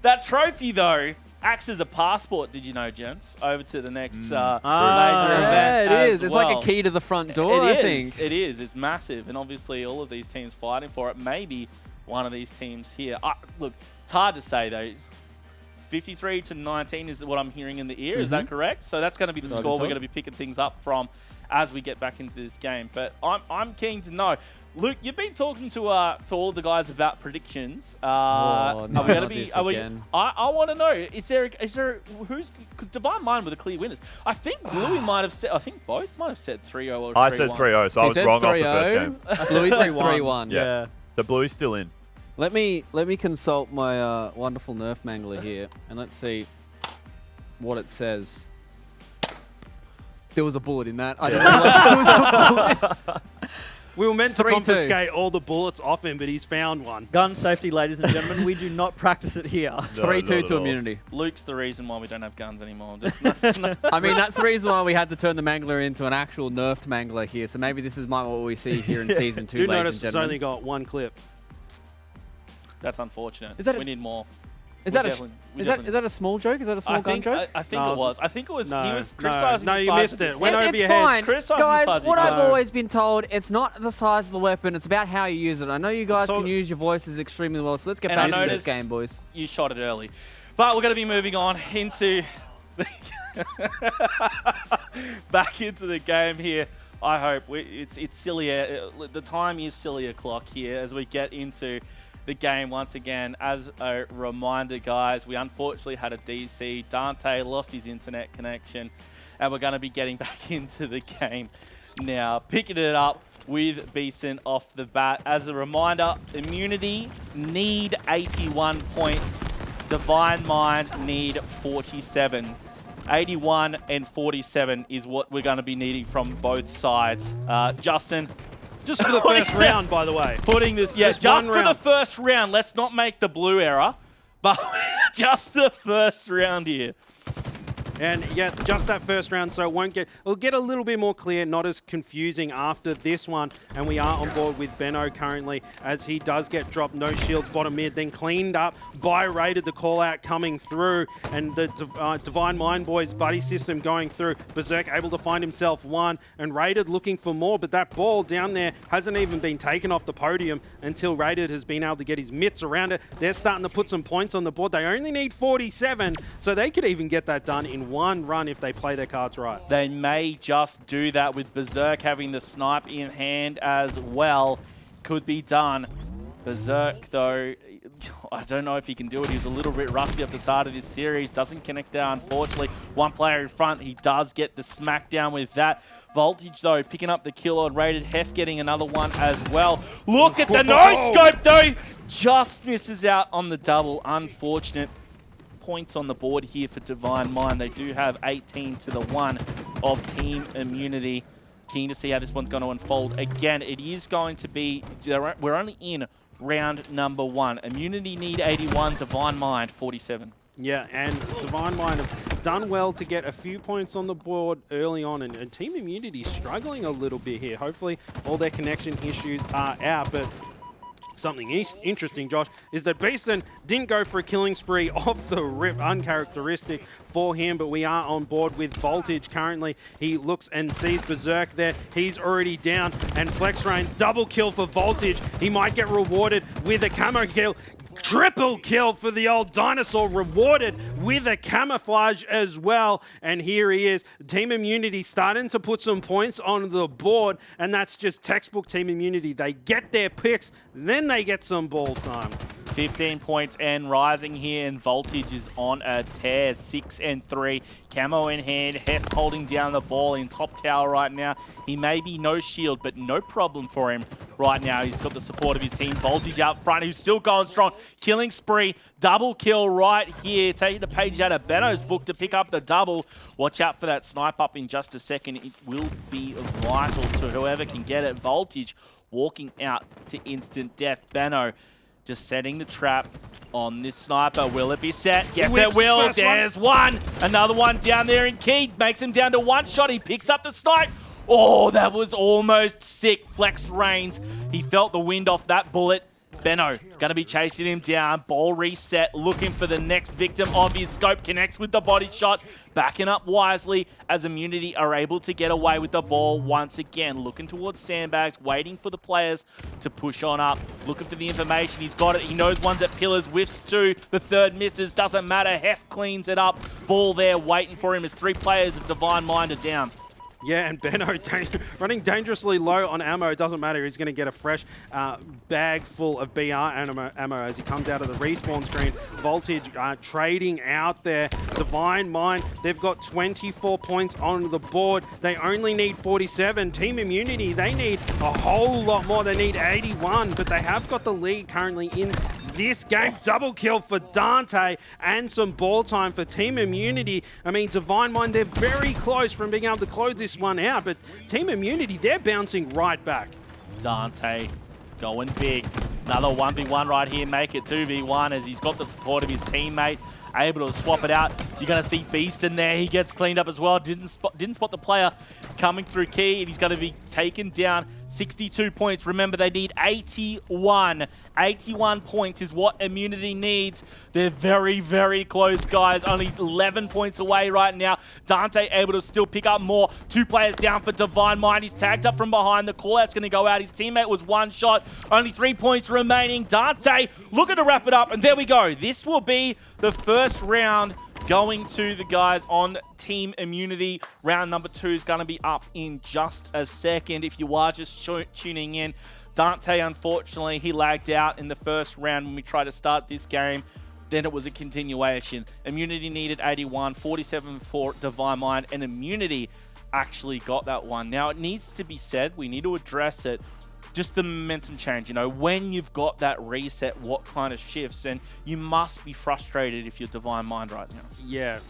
That trophy, though, acts as a passport, did you know, gents? Over to the next major event. Yeah, it as is. It's well. like a key to the front door, I think. It is. It's massive. And obviously, all of these teams fighting for it. Maybe one of these teams here. Look, it's hard to say, though. 53 to 19 is what I'm hearing in the ear. Is that correct? So that's going to be the score we're going to be picking things up from as we get back into this game. But I'm keen to know. Luke, you've been talking to all the guys about predictions. Are we going to be? I want to know. Is there who's, because Divine Mind were the clear winners. I think Bluey might have said. I think both might have said 3-0 or 3-1. I said 3-0, so I was wrong off the first game. Bluey said 3-1. Yeah. So Bluey's still in. Let me consult my wonderful Nerf Mangler here, and let's see what it says. There was a bullet in that. I didn't realize there was a bullet. We were meant to 3-2. confiscate all the bullets off him, but he's found one. Gun safety, ladies and gentlemen. We do not practice it here. 3-2 to immunity. Luke's the reason why we don't have guns anymore. I mean, that's the reason why we had to turn the Mangler into an actual nerfed Mangler here. So maybe this is what we see here in Season 2, Do ladies notice and it's gentlemen. only got one clip. That's unfortunate. We need more. Is that a small joke? Is that a small gun joke? I think it was. I think it was. No, he was criticizing. No, you missed it. Went over It's your head. fine. Criticizing the Guys, size of what your I've gun. always been told, it's not the size of the weapon, it's about how you use it. I know you guys can use your voices extremely well, so let's get back to this game, boys. You shot it early. But we're going to be moving on into back into the game here. I hope it's sillier. The time is silly o'clock here as we get into the game once again. As a reminder, guys, we unfortunately had a DC. Dante lost his internet connection, and we're going to be getting back into the game now. Picking it up with Beastn off the bat. As a reminder, Immunity need 81 points. Divine Mind need 47. 81 and 47 is what we're going to be needing from both sides. Justin. Just for the first round, by the way. Putting this, just for the first round. Let's not make the blue error, but just the first round here. And yeah, just that first round, so it'll get a little bit more clear, not as confusing after this one. And we are on board with Benno currently, as he does get dropped, no shields, bottom mid, then cleaned up by Raided, the call out coming through, and the Divine Mind boys buddy system going through. BZIIRK able to find himself one, and Raided looking for more, but that ball down there hasn't even been taken off the podium until Raided has been able to get his mitts around it. They're starting to put some points on the board. They only need 47, so they could even get that done in one run if they play their cards right. They may just do that with BZIIRK having the snipe in hand as well. Could be done. BZIIRK, though, I don't know if he can do it. He was a little bit rusty at the start of this series. Doesn't connect there, unfortunately. One player in front. He does get the smackdown with that. Voltage, though, picking up the kill on Raided. Heff getting another one as well. Look at the no-scope, though. Just misses out on the double. Unfortunate. Points on the board here for Divine Mind. They do have 18 to the 1 of Team Immunity. Keen to see how this one's going to unfold. Again, it is going to be, we're only in round number 1. Immunity need 81, Divine Mind 47. Yeah, and Divine Mind have done well to get a few points on the board early on, and Team Immunity struggling a little bit here. Hopefully all their connection issues are out, but something interesting, Josh, is that Beastn didn't go for a killing spree off the rip, uncharacteristic for him, but we are on board with Voltage currently. He looks and sees BZIIRK there. He's already down, and FlexRainZ double kill for Voltage. He might get rewarded with a camo kill. Triple kill for the old dinosaur, rewarded with a camouflage as well. And here he is. Team Immunity starting to put some points on the board, and that's just textbook Team Immunity. They get their picks, then they get some ball time. 15 points and rising here, and Voltage is on a tear. 6 and 3. Camo in hand. Heff holding down the ball in top tower right now. He may be no shield, but no problem for him right now. He's got the support of his team. Voltage out front, who's still going strong. Killing spree. Double kill right here. Taking the page out of Benno's book to pick up the double. Watch out for that snipe up in just a second. It will be vital to whoever can get it. Voltage walking out to instant death. Benno just setting the trap on this sniper. Will it be set? Yes, it will. There's one. Another one down there in key. Makes him down to one shot. He picks up the snipe. Oh, that was almost sick. FlexRainZ. He felt the wind off that bullet. Benno going to be chasing him down. Ball reset, looking for the next victim of his scope. Connects with the body shot. Backing up wisely as Immunity are able to get away with the ball once again. Looking towards sandbags, waiting for the players to push on up. Looking for the information. He's got it. He knows one's at pillars. Whiffs two. The third misses. Doesn't matter. Heff cleans it up. Ball there waiting for him as 3 players of Divine Mind are down. Yeah, and Benno running dangerously low on ammo. It doesn't matter. He's going to get a fresh bag full of BR ammo as he comes out of the respawn screen. Voltage trading out there. Divine Mind, they've got 24 points on the board. They only need 47. Team Immunity, they need a whole lot more. They need 81, but they have got the lead currently in this game. Double kill for Dante and some ball time for Team Immunity. I mean, Divine Mind, they're very close from being able to close this one out, but Team Immunity, they're bouncing right back. Dante going big. Another 1v1 right here, make it 2v1 as he's got the support of his teammate, able to swap it out. You're going to see Beastn there. He gets cleaned up as well. Didn't spot the player coming through key, and he's going to be taken down. 62 points. Remember, they need 81. 81 points is what Immunity needs. They're very, very close, guys. Only 11 points away right now. Dante able to still pick up more. 2 players down for Divine Mind. He's tagged up from behind. The call-out's going to go out. His teammate was 1 shot. Only 3 points remaining. Dante looking to wrap it up, and there we go. This will be the first round going to the guys on Team Immunity. Round number 2 is going to be up in just a second. If you are just tuning in, Dante, unfortunately, he lagged out in the first round when we tried to start this game. Then it was a continuation. Immunity needed 81, 47 for Divine Mind, and Immunity actually got that one. Now, it needs to be said, we need to address it. Just the momentum change, you know, when you've got that reset, what kind of shifts, and you must be frustrated if you're Divine Mind right now. Yeah,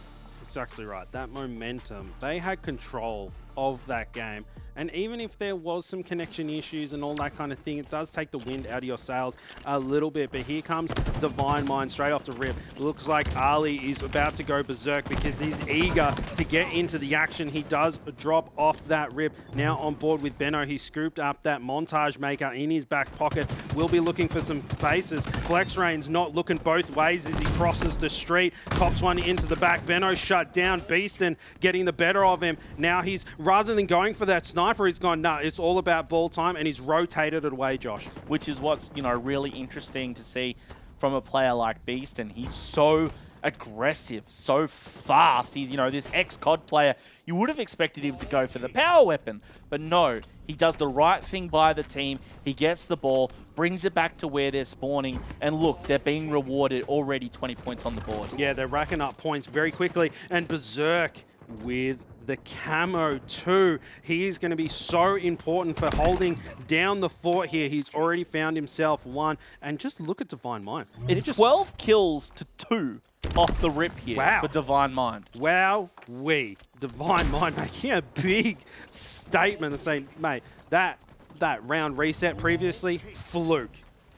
exactly right. That momentum, they had control of that game. And even if there was some connection issues and all that kind of thing, it does take the wind out of your sails a little bit. But here comes Divine Mind straight off the rip. It looks like Ali is about to go berserk because he's eager to get into the action. He does drop off that rip. Now on board with Benno, he scooped up that montage maker in his back pocket. We'll be looking for some faces. FlexRainZ not looking both ways as he crosses the street. Cops one into the back. Benno shut down. Beastn getting the better of him. Now he's, rather than going for that sniper, he's gone, nah, it's all about ball time, and he's rotated it away, Josh. Which is what's, you know, really interesting to see from a player like Beastn. He's so aggressive, so fast. He's, you know, this ex-COD player. You would have expected him to go for the power weapon, but no. He does the right thing by the team. He gets the ball, brings it back to where they're spawning, and look, they're being rewarded. Already 20 points on the board. Yeah, they're racking up points very quickly, and BZIIRK with the camo too. He is going to be so important for holding down the fort here. He's already found himself one, and just look at Divine Mind. It's just 12 kills to 2 off the rip here. Wow. For Divine Mind. Wow, Divine Mind making a big statement and saying, mate, that round reset previously, fluke.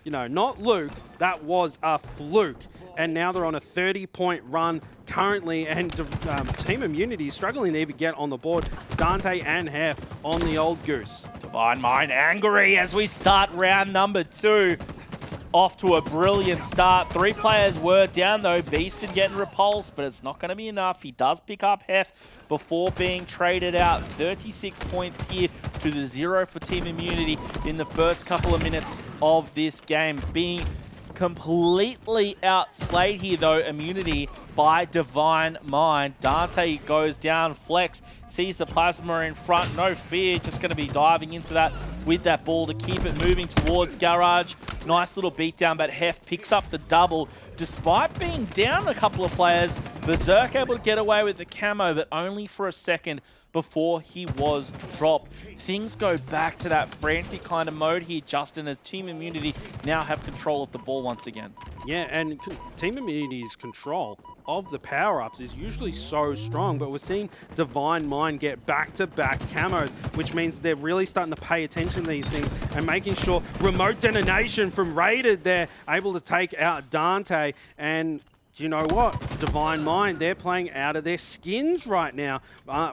You know, not Luke, that was a fluke. And now they're on a 30-point run currently, and Team Immunity is struggling to even get on the board. Dante and Heff on the old goose. Divine Mind angry as we start round number 2. Off to a brilliant start. 3 players were down though. Beastn getting repulsed, but it's not going to be enough. He does pick up Heff before being traded out. 36 points here to the 0 for Team Immunity in the first couple of minutes of this game. Being completely outslayed here though, Immunity, by Divine Mind. Dante goes down, Flex, sees the plasma in front, no fear, just going to be diving into that with that ball to keep it moving towards Garage. Nice little beatdown, but Heff picks up the double. Despite being down a couple of players, BZIIRK able to get away with the camo, but only for a second before he was dropped. Things go back to that frantic kind of mode here, Justin, as Team Immunity now have control of the ball once again. Yeah, and Team Immunity's control of the power-ups is usually so strong, but we're seeing Divine Mind get back-to-back camos, which means they're really starting to pay attention to these things and making sure remote detonation from Raided, they're able to take out Dante, and you know what? Divine Mind, they're playing out of their skins right now.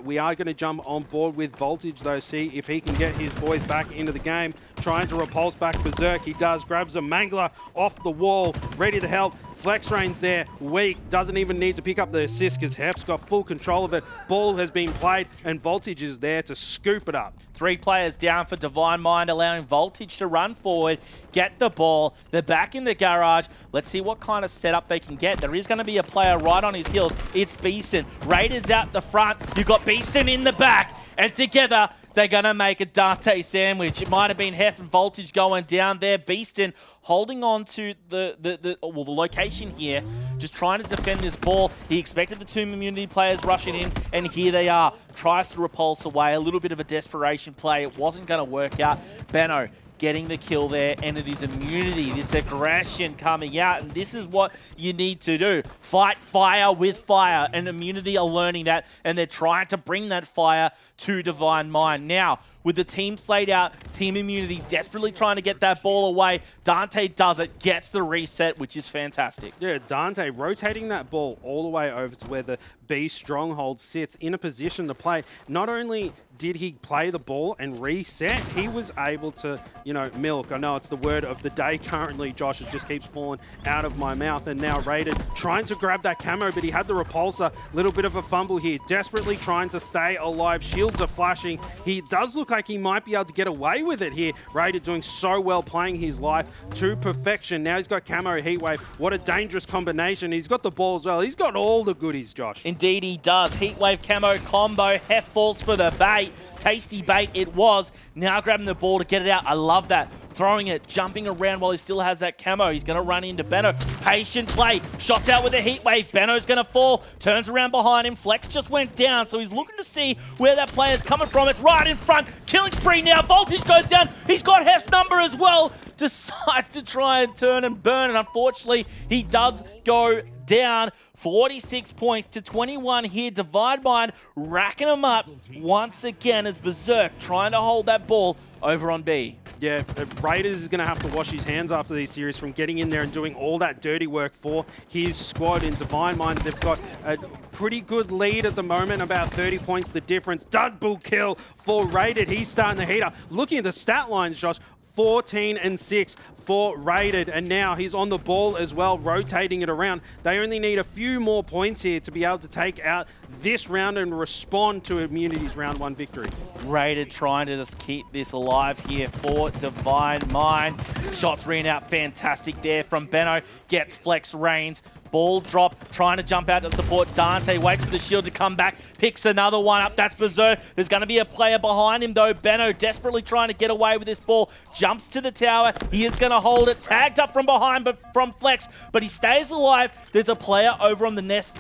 We are going to jump on board with Voltage, though, see if he can get his boys back into the game. Trying to repulse back BZIIRK. He does. Grabs a Mangler off the wall. Ready to help. FlexRainZ there. Weak. Doesn't even need to pick up the assist because Heff's got full control of it. Ball has been played and Voltage is there to scoop it up. 3 players down for Divine Mind, allowing Voltage to run forward, get the ball. They're back in the garage. Let's see what kind of setup they can get. There is going to be a player right on his heels. It's Beastn. Raiders out the front. You've got Beastn in the back. And together, they're going to make a Dante sandwich. It might have been Heff and Voltage going down there. Beastn holding on to the location here, just trying to defend this ball. He expected the 2 immunity players rushing in, and here they are. Tries to repulse away. A little bit of a desperation play. It wasn't going to work out. Benno getting the kill there, and it is immunity, this aggression coming out, and this is what you need to do. Fight fire with fire, and immunity are learning that, and they're trying to bring that fire to Divine Mind. Now, with the team slayed out, Team Immunity desperately trying to get that ball away. Dante does it, gets the reset, which is fantastic. Yeah, Dante rotating that ball all the way over to where the B Stronghold sits in a position to play. Not only did he play the ball and reset, he was able to, you know, milk. I know it's the word of the day currently, Josh. It just keeps falling out of my mouth. And now Raided trying to grab that camo, but he had the repulsor. Little bit of a fumble here. Desperately trying to stay alive. Shields are flashing. He does look like he might be able to get away with it here. Raided doing so well, playing his life to perfection. Now he's got camo, Heatwave. What a dangerous combination. He's got the ball as well. He's got all the goodies, Josh. Indeed he does. Heatwave camo combo. Heff falls for the bait. Tasty bait it was. Now grabbing the ball to get it out. I love that. Throwing it, jumping around while he still has that camo. He's going to run into Benno. Patient play. Shots out with a Heatwave. Benno's going to fall. Turns around behind him. Flex just went down, so he's looking to see where that player's coming from. It's right in front. Killing spree now. Voltage goes down. He's got Heff's number as well. Decides to try and turn and burn, and unfortunately, he does go down. 46 points to 21 here. Divine Mind racking them up once again as BZIIRK trying to hold that ball over on B. Yeah, Raiders is going to have to wash his hands after these series from getting in there and doing all that dirty work for his squad. In Divine Minds, they've got a pretty good lead at the moment, about 30 points the difference. Double kill for Raided. He's starting the heater. Looking at the stat lines, Josh, 14 and 6 for Raided, and now he's on the ball as well, rotating it around. They only need a few more points here to be able to take out this round and respond to Immunity's round 1 victory. Raided trying to just keep this alive here for Divine Mind. Shots ran out fantastic there from Benno. Gets FlexRainZ. Ball drop, trying to jump out to support Dante. Waits for the shield to come back. Picks another one up. That's BZIIRK. There's going to be a player behind him, though. Benno desperately trying to get away with this ball. Jumps to the tower. He is going to hold it. Tagged up from behind, but from Flex. But he stays alive. There's a player over on the nest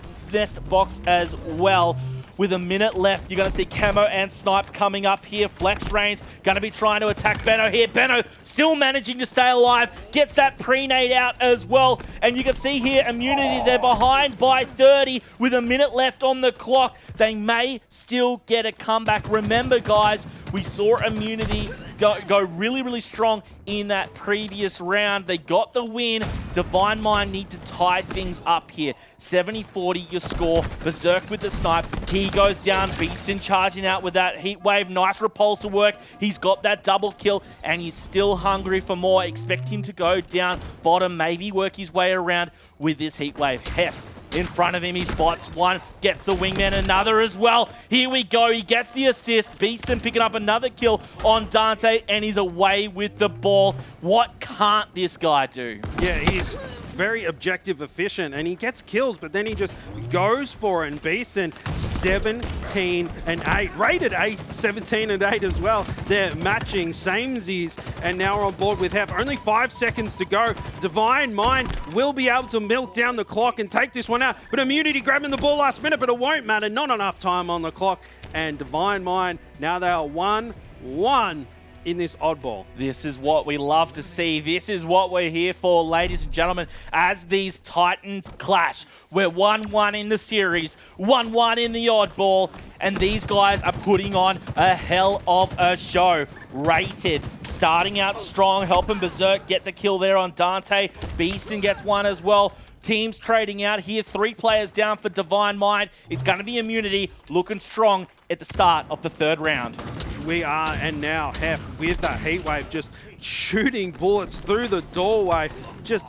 box as well. With a minute left, you're going to see Camo and Snipe coming up here. FlexRainZ going to be trying to attack Benno here. Benno still managing to stay alive. Gets that pre-nade out as well. And you can see here, Immunity, they're behind by 30 with a minute left on the clock. They may still get a comeback. Remember, guys, we saw Immunity go really, really strong in that previous round. They got the win. Divine Mind need to tie things up here. 70-40 your score. BZIIRK with the snipe. He goes down. Beastn charging out with that Heatwave. Nice repulsor work. He's got that double kill, and he's still hungry for more. Expect him to go down bottom, maybe work his way around with this Heatwave. Heff in front of him, he spots one, gets the wingman, another as well. Here we go, he gets the assist. Beastn picking up another kill on Dante, and he's away with the ball. What can't this guy do? Yeah, he's very objective, efficient, and he gets kills, but then he just goes for it. And Beastn, 17 and 8. Rated 8, 17 and 8 as well. They're matching samesies, and now we're on board with Heff. Only 5 seconds to go. Divine Mind will be able to milk down the clock and take this one out, but Immunity grabbing the ball last minute, but it won't matter. Not enough time on the clock, and Divine Mind, now they are 1-1 in this oddball. This is what we love to see. This is what we're here for, ladies and gentlemen, as these Titans clash. We're 1-1 in the series, 1-1 in the oddball, and these guys are putting on a hell of a show. Rated, starting out strong, helping BZIIRK get the kill there on Dante. Beastn gets one as well. teams trading out here. 3 players down for Divine Mind. It's going to be Immunity looking strong at the start of the 3rd round. We are, and now Heff with that heat wave, just shooting bullets through the doorway, just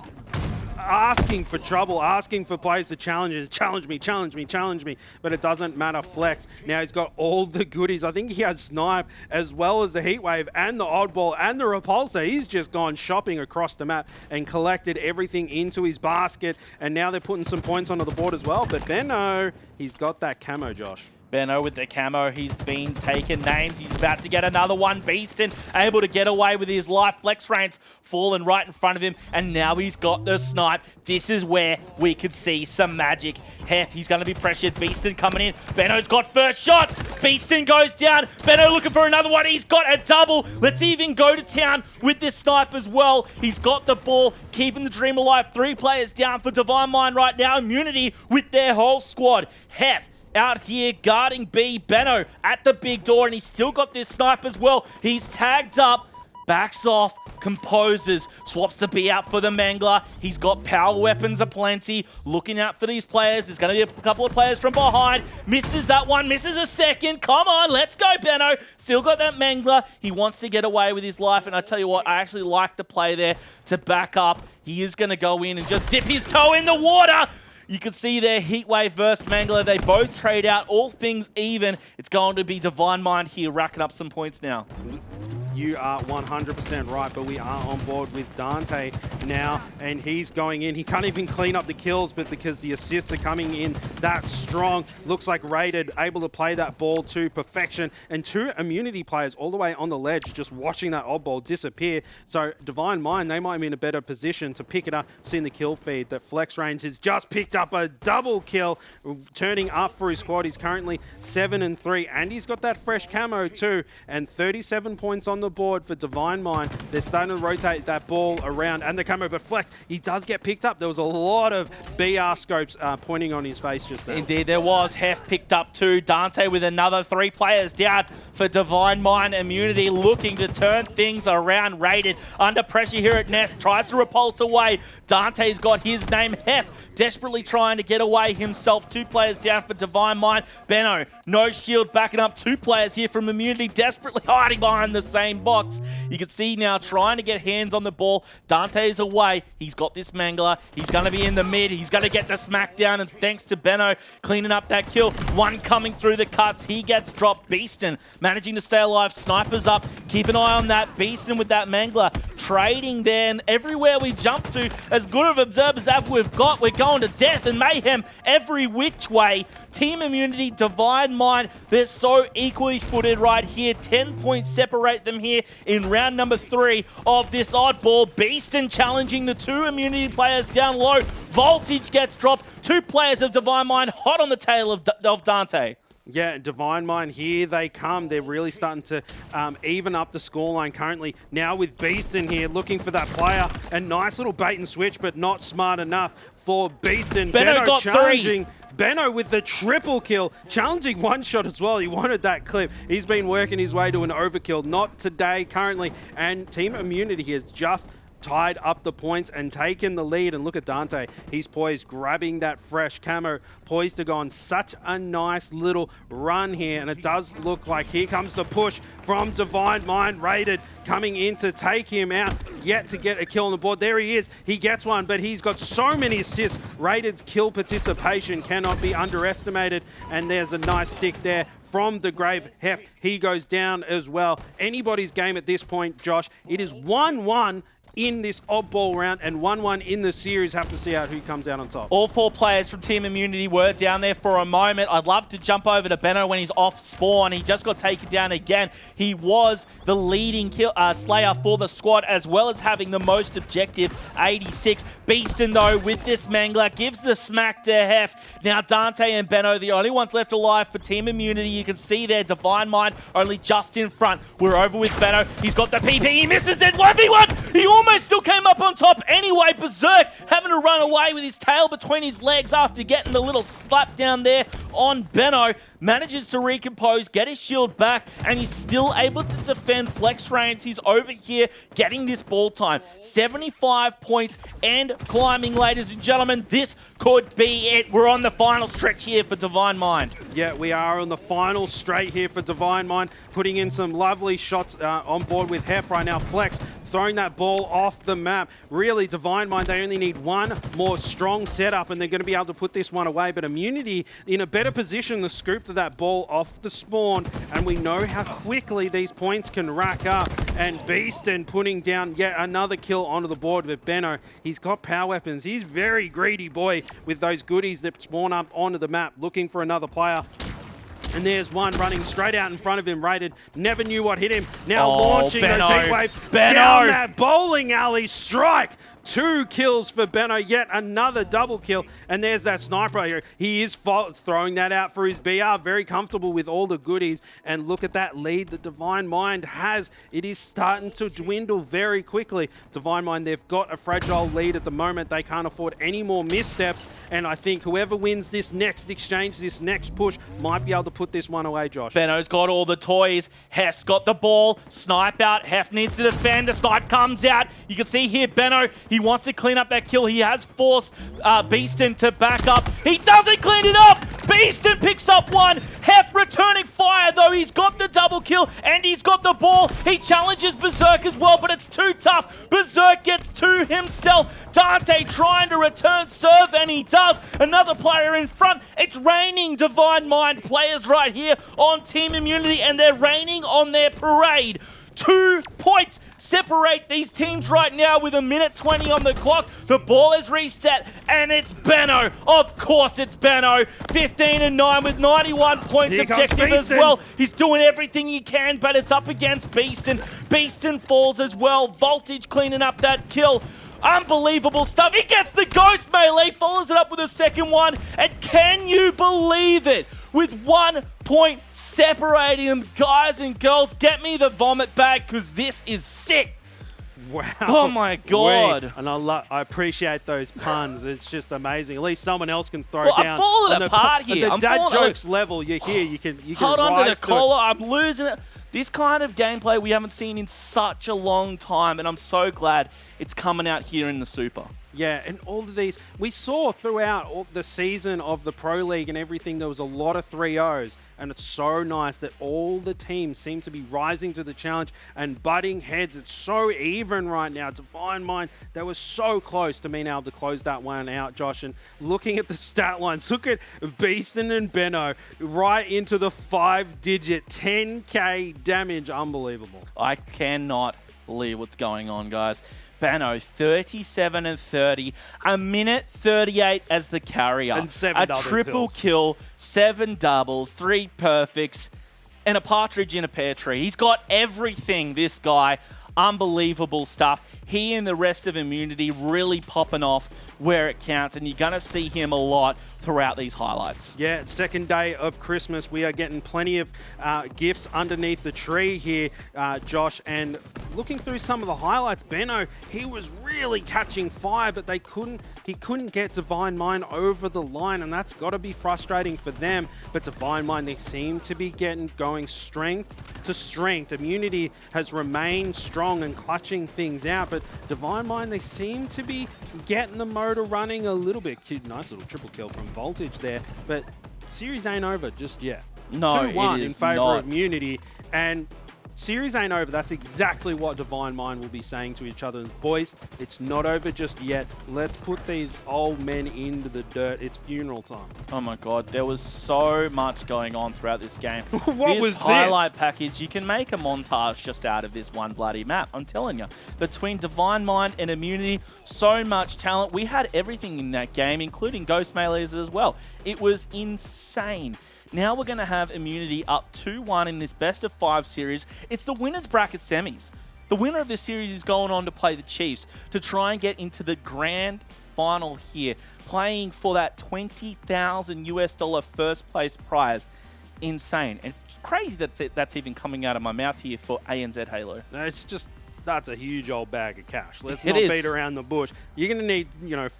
asking for trouble, asking for players to challenge me, but it doesn't matter. Flex, now he's got all the goodies. I think he has Snipe as well as the heat wave and the Oddball and the Repulsor. He's just gone shopping across the map and collected everything into his basket, and now they're putting some points onto the board as well. But Benno, he's got that camo, Josh. Benno with the camo, he's been taking names. He's about to get another one. Beastn able to get away with his life. FlexRainZ falling right in front of him, and now he's got the snipe. This is where we could see some magic. Heff, he's going to be pressured. Beastn coming in. Benno's got first shots. Beastn goes down. Benno looking for another one. He's got a double. Let's even go to town with this snipe as well. He's got the ball, keeping the dream alive. 3 players down for Divine Mind right now. Immunity with their whole squad. Heff out here guarding B. Benno at the big door, and he's still got this snipe as well. He's tagged up, backs off, composes, swaps the B out for the Mangler. He's got power weapons aplenty, looking out for these players. There's going to be a couple of players from behind. Misses that one, misses a second. Come on, let's go, Benno. Still got that Mangler. He wants to get away with his life, and I tell you what, I actually like the play there to back up. He is going to go in and just dip his toe in the water. You can see their Heatwave versus Mangler. They both trade out, all things even. It's going to be Divine Mind here, racking up some points now. You are 100% right, but we are on board with Dante now, and he's going in. He can't even clean up the kills, but because the assists are coming in that strong, looks like Rated able to play that ball to perfection, and 2 Immunity players all the way on the ledge, just watching that Oddball disappear. So Divine Mind, they might be in a better position to pick it up. Seeing the kill feed that FlexRainZ has just picked up a double kill, turning up for his squad. He's currently 7-3, and he's got that fresh camo too, and 37 points on the board for Divine Mind. They're starting to rotate that ball around, and the camo, but Flex, he does get picked up. There was a lot of BR scopes pointing on his face just now. Indeed, there was. Heff picked up 2. Dante with another 3 players down for Divine Mind. Immunity looking to turn things around. Rated under pressure here at Nest. Tries to repulse away. Dante's got his name. Heff desperately trying to get away himself. 2 players down for Divine Mind. Benno, no shield, backing up 2 players here from Immunity, desperately hiding behind the same box. You can see now trying to get hands on the ball. Dante's away. He's got this Mangler. He's going to be in the mid. He's going to get the smackdown, and thanks to Benno cleaning up that kill. 1 coming through the cuts. He gets dropped. Beastn managing to stay alive. Snipers up. Keep an eye on that. Beastn with that Mangler. Trading there, and everywhere we jump to, as good of observers as we've got, we're going to death and mayhem every which way. Team Immunity, Divine Mind, they're so equally footed right here. 10 points separate them here in round number 3 of this Oddball. Beastn challenging the 2 Immunity players down low. Voltage gets dropped. 2 players of Divine Mind hot on the tail of Dante. Yeah, Divine Mind, here they come. They're really starting to even up the scoreline currently. Now with Beastn here, looking for that player. A nice little bait and switch, but not smart enough for Beastn. Benno got challenging. 3. Benno with the triple kill, challenging 1 shot as well. He wanted that clip. He's been working his way to an overkill. Not today currently. And Team Immunity here is just tied up the points and taken the lead. And look at Dante. He's poised, grabbing that fresh camo, poised to go on such a nice little run here. And it does look like here comes the push from Divine Mind. Rated coming in to take him out, yet to get a kill on the board. There he is. He gets one, but he's got so many assists. Rated's kill participation cannot be underestimated. And there's a nice stick there from the grave. Heff, he goes down as well. Anybody's game at this point, Josh. It is 1-1 in this Oddball round and 1-1 in the series. Have to see out who comes out on top. All 4 players from Team Immunity were down there for a moment. I'd love to jump over to Benno when he's off spawn. He just got taken down again. He was the leading slayer for the squad, as well as having the most objective, 86. Beastn, though, with this Mangler, gives the smack to Heff. Now Dante and Benno, the only ones left alive for Team Immunity. You can see there, Divine Mind only just in front. We're over with Benno. He's got the PP. He misses it. 1v1. He almost still came up on top anyway. BZIIRK having to run away with his tail between his legs after getting the little slap down there on Benno. Manages to recompose, get his shield back, and he's still able to defend FlexRainZ. He's over here getting this ball time. 75 points and climbing, ladies and gentlemen. This could be it. We're on the final stretch here for Divine Mind. Yeah, we are on the final straight here for Divine Mind, putting in some lovely shots on board with Heff right now. Flex throwing that ball off the map. Really, Divine Mind, they only need one more strong setup and they're going to be able to put this one away. But Immunity in a better position to scoop that ball off the spawn. And we know how quickly these points can rack up. And Beastn putting down yet another kill onto the board with Benno. He's got power weapons. He's very greedy boy with those goodies that spawn up onto the map, looking for another player. And there's one running straight out in front of him, rated. Never knew what hit him. Now launching Benno. those heatwave down that bowling alley strike. 2 kills for Benno, yet another double kill. And there's that sniper here. He is throwing that out for his BR. Very comfortable with all the goodies. And look at that lead that Divine Mind has. It is starting to dwindle very quickly. Divine Mind, they've got a fragile lead at the moment. They can't afford any more missteps. And I think whoever wins this next exchange, this next push, might be able to put this one away, Josh. Benno's got all the toys. Heff's got the ball. Snipe out. Heff needs to defend. The snipe comes out. You can see here, Benno, he wants to clean up that kill. He has forced Beastn to back up. He doesn't clean it up. Beastn picks up one. Heff returning fire, though. He's got the double kill and he's got the ball. He challenges BZIIRK as well, but it's too tough. BZIIRK gets to himself. Dante trying to return serve, and he does. Another player in front. It's raining Divine Mind players right here on Team Immunity, and they're raining on their parade. 2 points separate these teams right now with 1:20 on the clock. The ball is reset, and it's Benno. Of course it's Benno. 15-9 with 91 points objective as well. He's doing everything he can, but it's up against Beastn. Beastn falls as well. Voltage cleaning up that kill. Unbelievable stuff. He gets the ghost melee, follows it up with a second one, and can you believe it? With 1 point separating them, guys and girls, get me the vomit bag because this is sick. Wow. Oh my God. And I appreciate those puns. It's just amazing. At least someone else can throw Well, down. I'm falling apart here. At the dad jokes level, you're here. You can hold on to rise the collar. I'm losing it. This kind of gameplay we haven't seen in such a long time, and I'm so glad it's coming out here in the Super. Yeah, and all of these, we saw throughout all the season of the Pro League and everything, there was a lot of 3-0s, and it's so nice that all the teams seem to be rising to the challenge and butting heads. It's so even right now. Divine Mind, they were so close to being able to close that one out, Josh. And looking at the stat lines, look at Beastn and Benno right into the 5-digit 10k damage. Unbelievable. I cannot believe what's going on, guys. Benno, 37-30, 1:38 as the carrier. And 7 double triple kills. kill, 7 doubles, 3 perfects, and a partridge in a pear tree. He's got everything, this guy. Unbelievable stuff. He and the rest of Immunity really popping off where it counts, and you're going to see him a lot throughout these highlights. Yeah, it's second day of Christmas. We are getting plenty of gifts underneath the tree here, Josh. And looking through some of the highlights, Benno, he was really catching fire, but he couldn't get Divine Mind over the line, and that's got to be frustrating for them. But Divine Mind, they seem to be going strength to strength. Immunity has remained strong and clutching things out, but Divine Mind, they seem to be getting the motor running a little bit. Nice little triple kill from Voltage there, but series ain't over just yet. No, 2-1 it in is favor not. of Immunity, and series ain't over. That's exactly what Divine Mind will be saying to each other. Boys, it's not over just yet. Let's put these old men into the dirt. It's funeral time. Oh my God, there was so much going on throughout this game. What was this highlight this? package, you can make a montage just out of this one bloody map, I'm telling you. Between Divine Mind and Immunity, so much talent. We had everything in that game, including Ghost Melees as well. It was insane. Now we're going to have Immunity up 2-1 in this best-of-5 series. It's the winner's bracket semis. The winner of this series is going on to play the Chiefs to try and get into the grand final here, playing for that $20,000 first place prize. Insane. And it's crazy that that's even coming out of my mouth here for ANZ Halo. No, it's just that's a huge old bag of cash. Let's It not is. beat around the bush. You're going to need,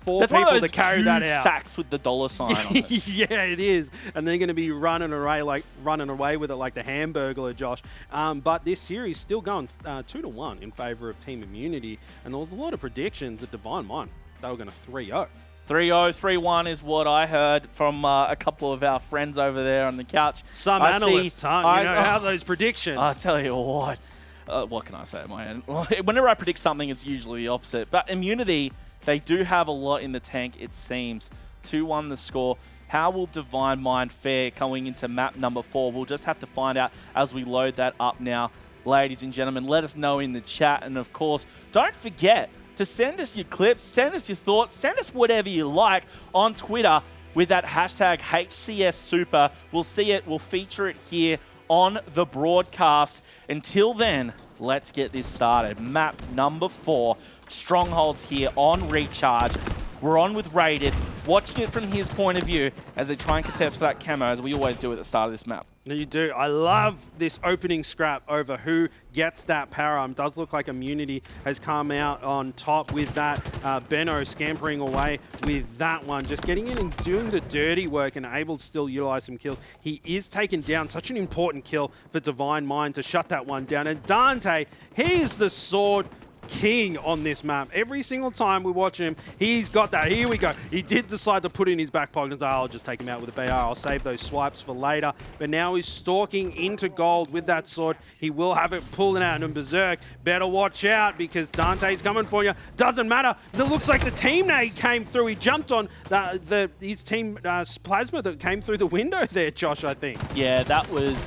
4 That's one of people those to carry that huge out. sacks with the dollar sign on it. Yeah, it is. And they're going to be running away with it like the Hamburglar, Josh. But this series still going 2-1 in favor of Team Immunity. And there was a lot of predictions at Divine Mind. They were going to 3-0. 3-0, 3-1 is what I heard from a couple of our friends over there on the couch. Some I analysts, see- huh? How are those predictions? I tell you what can I say, man? Whenever I predict something, it's usually the opposite. But Immunity, they do have a lot in the tank, it seems. 2-1 the score. How will Divine Mind fare going into map number 4? We'll just have to find out as we load that up now. Ladies and gentlemen, let us know in the chat. And of course, don't forget to send us your clips, send us your thoughts, send us whatever you like on Twitter with that hashtag HCS Super. We'll see it, we'll feature it here on the broadcast. Until then, let's get this started. Map number 4, Strongholds here on Recharge. We're on with Rated, watching it from his point of view as they try and contest for that camo, as we always do at the start of this map. No, you do. I love this opening scrap over who gets that power arm. Does look like Immunity has come out on top with that. Benno scampering away with that one. Just getting in and doing the dirty work and able to still utilize some kills. He is taken down. Such an important kill for Divine Mind to shut that one down. And Dante, he's the sword king on this map. Every single time we watch him, he's got that. Here we go. He did decide to put it in his back pocket and say, I'll just take him out with a BR. I'll save those swipes for later. But now he's stalking into gold with that sword. He will have it pulling out. And BZIIRK, better watch out because Dante's coming for you. Doesn't matter. It looks like the team nade came through. He jumped on his team plasma that came through the window there, Josh, I think. Yeah, that was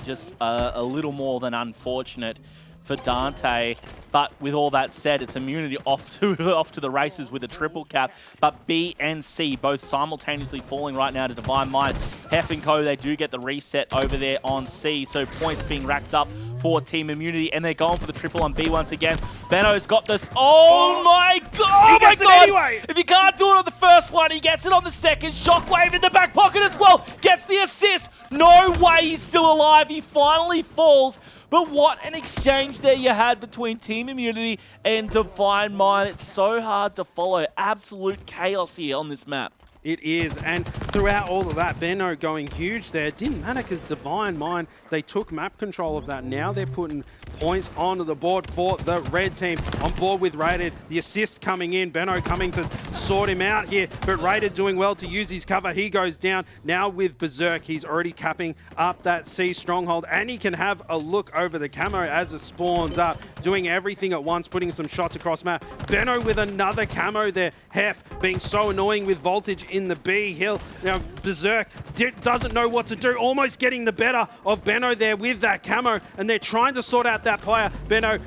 just a little more than unfortunate for Dante. But with all that said, it's Immunity off to the races with a triple cap. But B and C both simultaneously falling right now to Divine Mind. Heff and Co, they do get the reset over there on C. So points being racked up for Team Immunity. And they're going for the triple on B once again. Benno's got this. Oh my God! He gets it anyway! If he can't do it on the first one, he gets it on the second. Shockwave in the back pocket as well. Gets the assist. No way he's still alive. He finally falls. But what an exchange there you had between Team Immunity and Divine Mind. It's so hard to follow. Absolute chaos here on this map. It is, and throughout all of that, Benno going huge there. It didn't matter because Divine Mind, they took map control of that. Now they're putting points onto the board for the red team. On board with Rated, the assist coming in. Benno coming to sort him out here, but Rated doing well to use his cover. He goes down. Now with BZIIRK, he's already capping up that C stronghold, and he can have a look over the camo as it spawns up, doing everything at once, putting some shots across map. Benno with another camo there. Heff being so annoying with voltage in the B hill. Now BZIIRK doesn't know what to do, almost getting the better of Benno there with that camo, and they're trying to sort out that player. Benno,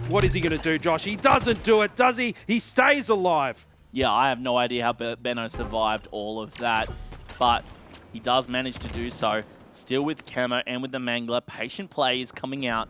what is he going to do, Josh? He doesn't do it, does he? He stays alive. Yeah, I have no idea how Benno survived all of that, but he does manage to do so. Still with camo and with the Mangler. Patient play is coming out.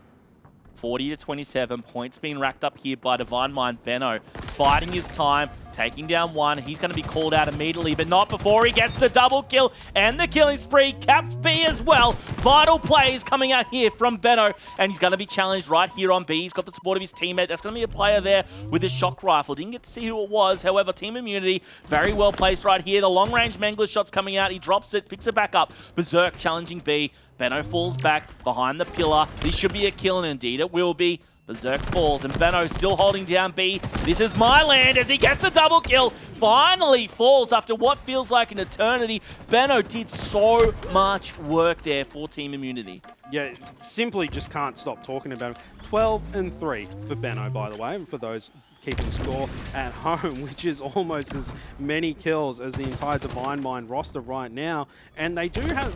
40-27, points being racked up here by Divine Mind. Benno biding his time, taking down one. He's going to be called out immediately, but not before he gets the double kill and the killing spree. Caps B as well. Vital plays coming out here from Benno, and he's going to be challenged right here on B. He's got the support of his teammate. That's going to be a player there with his shock rifle. Didn't get to see who it was. However, Team Immunity, very well placed right here. The long-range Mangler shot's coming out. He drops it, picks it back up. BZIIRK challenging B. Benno falls back behind the pillar. This should be a kill, and indeed it will be. BZIIRK falls, and Benno still holding down B. This is my land as he gets a double kill. Finally falls after what feels like an eternity. Benno did so much work there for Team Immunity. Yeah, simply just can't stop talking about him. 12-3 for Benno, by the way, and for those keeping score at home, which is almost as many kills as the entire Divine Mind roster right now. And they do have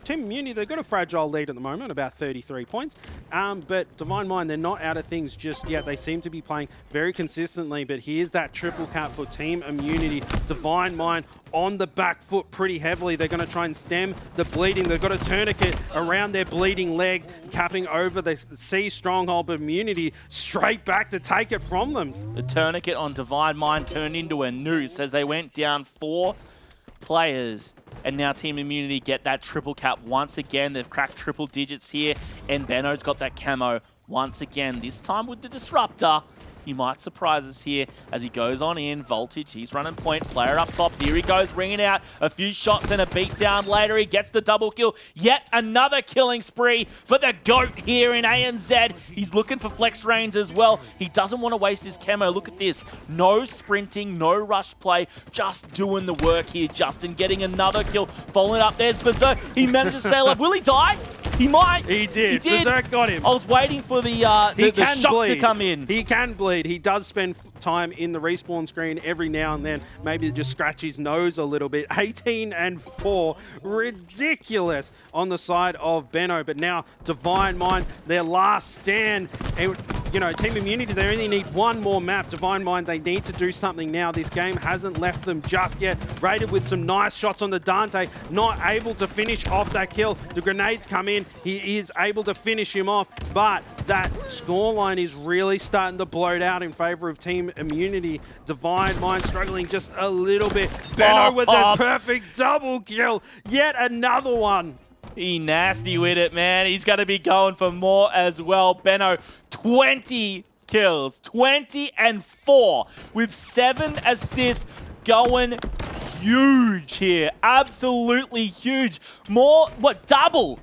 Team Immunity, they've got a fragile lead at the moment, about 33 points. But Divine Mind, they're not out of things just yet. They seem to be playing very consistently, but here's that triple cap for Team Immunity. Divine Mind on the back foot pretty heavily. They're going to try and stem the bleeding. They've got a tourniquet around their bleeding leg, capping over the C stronghold, but Immunity straight back to take it from them. The tourniquet on Divine Mind turned into a noose as they went down 4 players, and now Team Immunity get that triple cap once again. They've cracked triple digits here, and Benno's got that camo once again, this time with the Disruptor. He might surprise us here as he goes on in. Voltage, he's running point. Player up top. Here he goes, ringing out a few shots and a beatdown later. He gets the double kill. Yet another killing spree for the GOAT here in ANZ. He's looking for FlexRainZ as well. He doesn't want to waste his camo. Look at this. No sprinting, no rush play. Just doing the work here. Justin getting another kill. Following up, there's BZIIRK. He managed to sail up. Will he die? He might. He did. He did. BZIIRK got him. I was waiting for the shot to come in. He can bleed. He does spend time in the respawn screen every now and then. Maybe just scratch his nose a little bit. 18-4. Ridiculous on the side of Benno. But now Divine Mind, their last stand. And, you know, Team Immunity, they only need one more map. Divine Mind, they need to do something now. This game hasn't left them just yet. Raided with some nice shots on the Dante. Not able to finish off that kill. The grenades come in. He is able to finish him off. But that scoreline is really starting to bloat out in favor of Team Immunity. Divine Mind struggling just a little bit. Benno with a perfect double kill. Yet another one. He nasty with it, man. He's going to be going for more as well. Benno, 20 kills. 20-4 with 7 assists, going huge here. Absolutely huge. More, double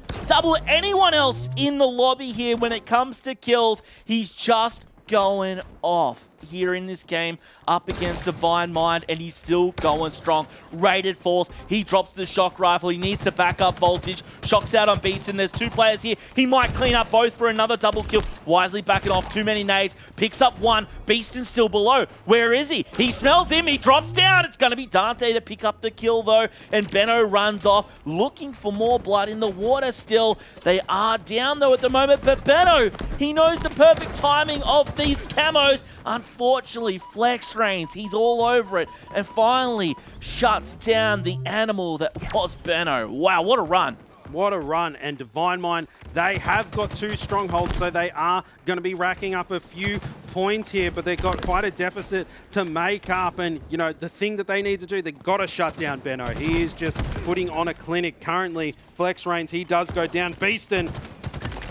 anyone else in the lobby here when it comes to kills. He's just going off here in this game up against Divine Mind, and he's still going strong. Rated falls. He drops the shock rifle. He needs to back up Voltage. Shocks out on Beastn. There's 2 players here. He might clean up both for another double kill. Wisely backing off. Too many nades. Picks up one. Beastn's still below. Where is he? He smells him. He drops down. It's going to be Dante to pick up the kill though, and Benno runs off looking for more blood in the water still. They are down though at the moment, but Benno, he knows the perfect timing of these camos. Unfortunately, FlexRainZ, he's all over it, and finally shuts down the animal that was Benno. Wow, what a run. What a run. And Divine Mind, they have got 2 strongholds, so they are going to be racking up a few points here, but they've got quite a deficit to make up. And, you know, the thing that they need to do, they've got to shut down Benno. He is just putting on a clinic currently. FlexRainZ, he does go down. Beastn,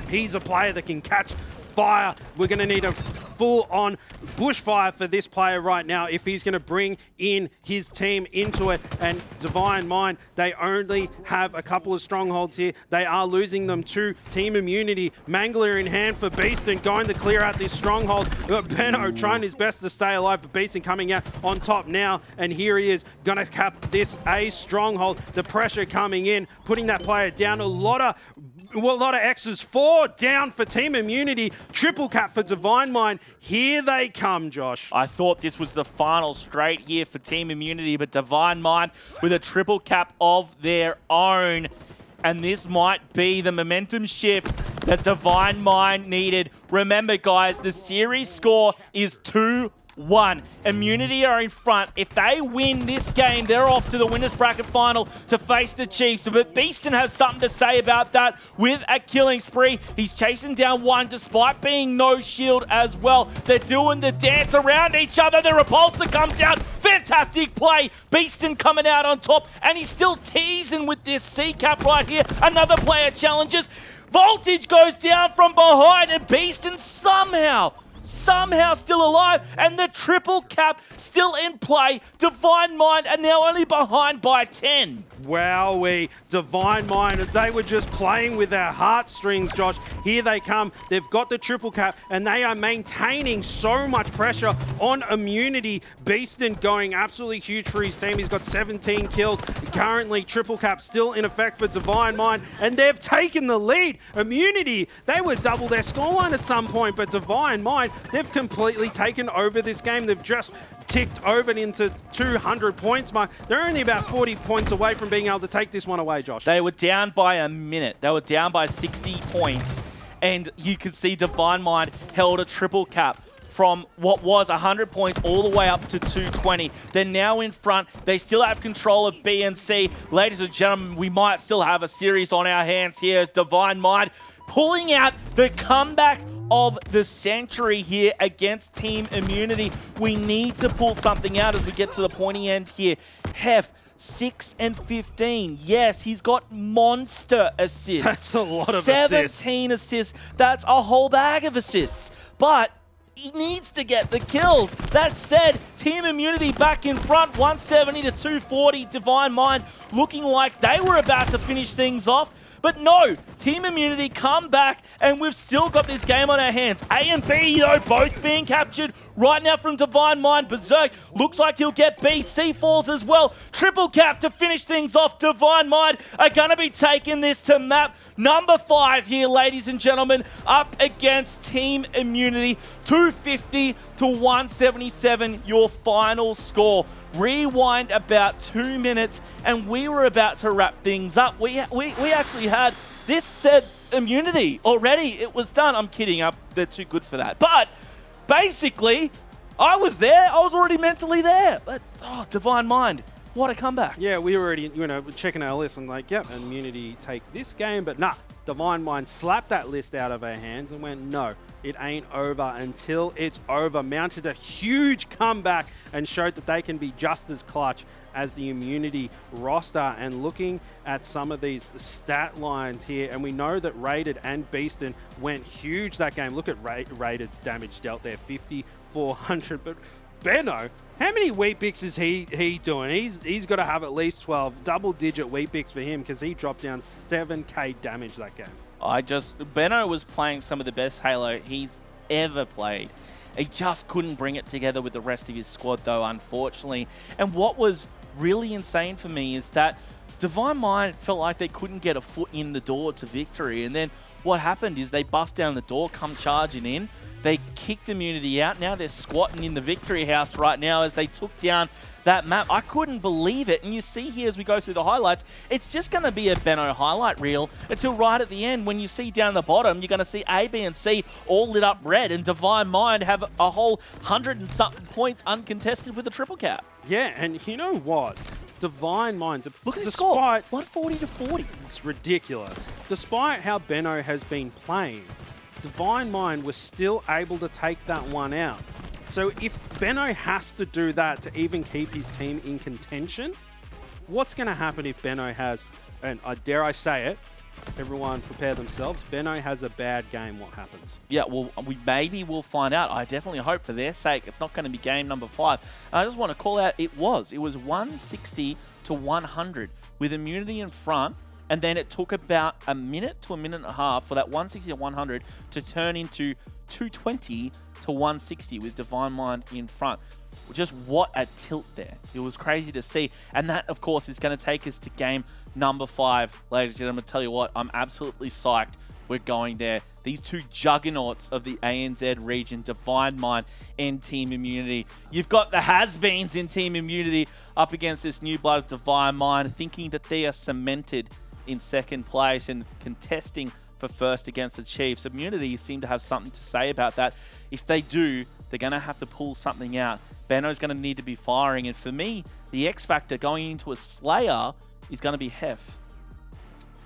he's a player that can catch fire. We're going to need a full-on bushfire for this player right now if he's going to bring in his team into it. And Divine Mind, they only have a couple of strongholds here. They are losing them to Team Immunity. Mangler in hand for Beastn, going to clear out this stronghold. Benno trying his best to stay alive, but Beastn coming out on top now. And here he is, going to cap this A stronghold. The pressure coming in, putting that player down. A lot of X's. 4 down for Team Immunity. Triple cap for Divine Mind. Here they come, Josh. I thought this was the final straight here for Team Immunity, but Divine Mind with a triple cap of their own. And this might be the momentum shift that Divine Mind needed. Remember, guys, the series score is 2-1. Immunity are in front. If they win this game, they're off to the winners bracket final to face the Chiefs. But Beastn has something to say about that with a killing spree. He's chasing down one despite being no shield as well. They're doing the dance around each other. The repulsor comes out. Fantastic play. Beastn coming out on top, and he's still teasing with this C-cap right here. Another player challenges. Voltage goes down from behind, and Beastn somehow still alive, and the triple cap still in play. Divine Mind are now only behind by 10. Wowee, Divine Mind, they were just playing with their heartstrings, Josh. Here they come. They've got the triple cap, and they are maintaining so much pressure on Immunity. Beastn going absolutely huge for his team. He's got 17 kills. Currently, triple cap still in effect for Divine Mind, and they've taken the lead. Immunity, they would double their scoreline at some point, but Divine Mind, they've completely taken over this game. They've just ticked over into 200 points mark. They're only about 40 points away from being able to take this one away, Josh. They were down by a minute. They were down by 60 points. And you could see Divine Mind held a triple cap from what was 100 points all the way up to 220. They're now in front. They still have control of B and C. Ladies and gentlemen, we might still have a series on our hands here as Divine Mind pulling out the comeback of the century here against Team Immunity. We need to pull something out as we get to the pointy end here. Heff, 6 and 15. Yes, he's got monster assists. That's a lot of 17 assists. That's a whole bag of assists. But he needs to get the kills. That said, Team Immunity back in front, 170 to 240. Divine Mind looking like they were about to finish things off. But no, Team Immunity come back, and we've still got this game on our hands. A and B, though, both being captured right now from Divine Mind. BZIIRK looks like he'll get B. C falls as well. Triple cap to finish things off. Divine Mind are going to be taking this to map number 5 here, ladies and gentlemen, up against Team Immunity. 250 to 177, your final score. Rewind about 2 minutes, and we were about to wrap things up. We actually had this said Immunity already. It was done. I'm kidding. They're too good for that. But basically, I was there. I was already mentally there. But Divine Mind, what a comeback. Yeah, we were already, checking our list. I'm like, yep, Immunity take this game. But nah, Divine Mind slapped that list out of our hands and went, no, it ain't over until it's over. Mounted a huge comeback and showed that they can be just as clutch as the Immunity roster. And looking at some of these stat lines here, and we know that Rated and Beastn went huge that game. Look at Rated's damage dealt there, 5,400. But Benno, how many wheat picks is he doing? He's got to have at least 12 double-digit wheat picks for him, because he dropped down 7k damage that game. Benno was playing some of the best Halo he's ever played. He just couldn't bring it together with the rest of his squad, though, unfortunately. And what was really insane for me is that Divine Mind felt like they couldn't get a foot in the door to victory. And then what happened is they bust down the door, come charging in. They kicked Immunity out. Now they're squatting in the victory house right now as they took down that map. I couldn't believe it. And you see here as we go through the highlights, it's just going to be a Benno highlight reel until right at the end when you see down the bottom, you're going to see A, B, and C all lit up red, and Divine Mind have a whole 100 and something points uncontested with a triple cap. Yeah, and you know what? Divine Mind, look at the score, 140 to 40. It's ridiculous. Despite how Benno has been playing, Divine Mind was still able to take that one out. So if Benno has to do that to even keep his team in contention, what's going to happen if Benno has, and dare I say it, everyone prepare themselves, Benno has a bad game, what happens? Yeah, well, maybe we'll find out. I definitely hope for their sake it's not going to be game number 5. And I just want to call out, it was 160 to 100 with Immunity in front. And then it took about a minute to a minute and a half for that 160 to 100 to turn into 220 to 160 with Divine Mind in front. Just what a tilt there. It was crazy to see. And that, of course, is going to take us to game number 5. Ladies and gentlemen, tell you what, I'm absolutely psyched we're going there. These two juggernauts of the ANZ region, Divine Mind and Team Immunity. You've got the has-beens in Team Immunity up against this new blood of Divine Mind, thinking that they are cemented in second place and contesting for first against the Chiefs. Immunity seem to have something to say about that. If they do, they're going to have to pull something out. Benno's going to need to be firing. And for me, the X factor going into a Slayer is going to be Heff.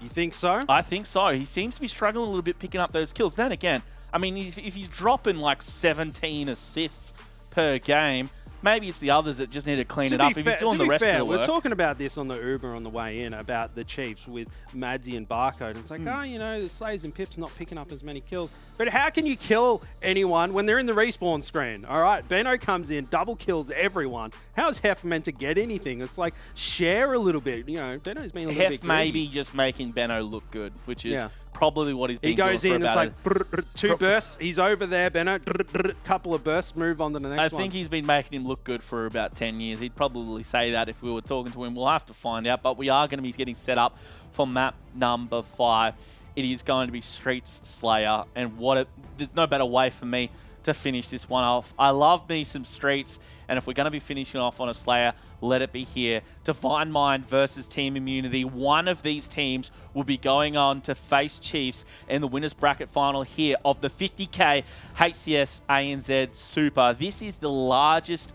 You think so? I think so. He seems to be struggling a little bit picking up those kills. Then again, I mean, if he's dropping like 17 assists per game, maybe it's the others that just need to clean it up. If he's doing the rest of the work. We're talking about this on the Uber on the way in, about the Chiefs with Madsy and Barcode. It's like, the Slayers and Pips not picking up as many kills. But how can you kill anyone when they're in the respawn screen? All right, Benno comes in, double kills everyone. How's Heff meant to get anything? It's like, share a little bit. Benno's been a little bit Heff maybe just making Benno look good, which is probably what he's been doing. He goes in, it's like, 2 bursts, he's over there, Benno, couple of bursts, move on to the next one. I think he's been making him look good for about 10 years. He'd probably say that if we were talking to him. We'll have to find out, but we are going to be getting set up for map number 5. It is going to be Streets Slayer, and there's no better way for me to finish this one off. I love me some Streets, and if we're going to be finishing off on a Slayer, let it be here. Divine Mind versus Team Immunity. One of these teams will be going on to face Chiefs in the winners bracket final here of the 50k HCS ANZ Super. This is the largest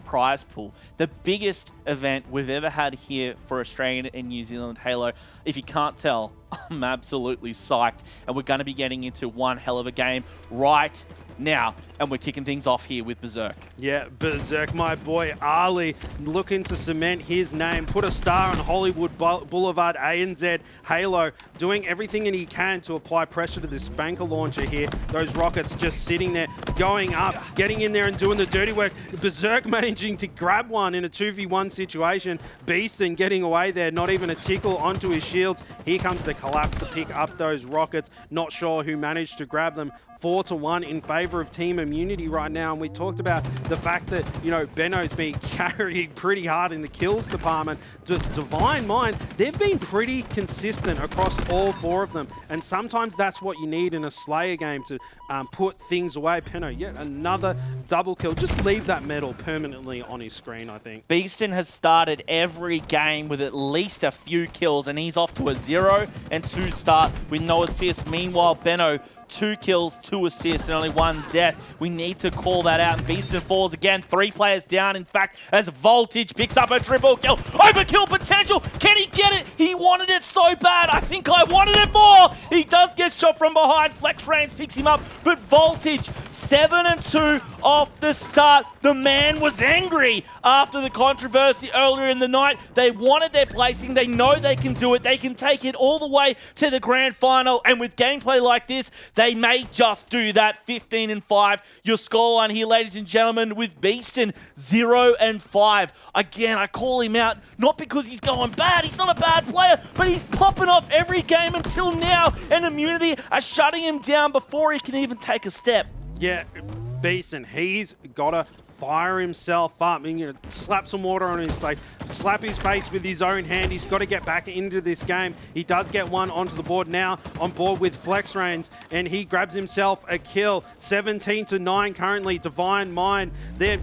prize pool, the biggest event we've ever had here for Australian and New Zealand Halo. If you can't tell, I'm absolutely psyched, and we're going to be getting into one hell of a game right now. And we're kicking things off here with BZIIRK. Yeah, BZIIRK, my boy Ali, looking to cement his name, put a star on Hollywood Boulevard, ANZ, Halo, doing everything that he can to apply pressure to this spanker launcher here. Those rockets just sitting there, going up, getting in there and doing the dirty work. BZIIRK managing to grab one in a 2v1 situation. Beastn getting away there, not even a tickle onto his shields. Here comes the collapse to pick up those rockets. Not sure who managed to grab them. 4-1 in favor of Team Immunity right now, and we talked about the fact that, you know, Benno's been carried pretty hard in the kills department. Divine Mind, they've been pretty consistent across all 4 of them, and sometimes that's what you need in a Slayer game to put things away. Benno, yet another double kill. Just leave that medal permanently on his screen, I think. Beastn has started every game with at least a few kills, and he's off to a 0 and 2 start with no assists. Meanwhile, Benno, 2 kills, 2 assists, and only 1 death. We need to call that out. And Beastn falls again. 3 players down, in fact, as Voltage picks up a triple kill. Overkill potential. Can he get it? He wanted it so bad. I think I wanted it more. He does get shot from behind. FlexRainZ picks him up, but Voltage, 7 and 2 off the start. The man was angry after the controversy earlier in the night. They wanted their placing. They know they can do it. They can take it all the way to the grand final. And with gameplay like this, they may just do that. 15 and 5. Your scoreline here, ladies and gentlemen, with Beastn, 0 and 5. Again, I call him out, not because he's going bad. He's not a bad player, but he's popping off every game until now. And Immunity are shutting him down before he can even take a step. Yeah, Beastn, he's got to fire himself up. I mean, you know, slap some water on his, like, slap his face with his own hand. He's got to get back into this game. He does get one onto the board now, on board with FlexRainZ, and he grabs himself a kill. 17-9 currently. Divine Mind, they're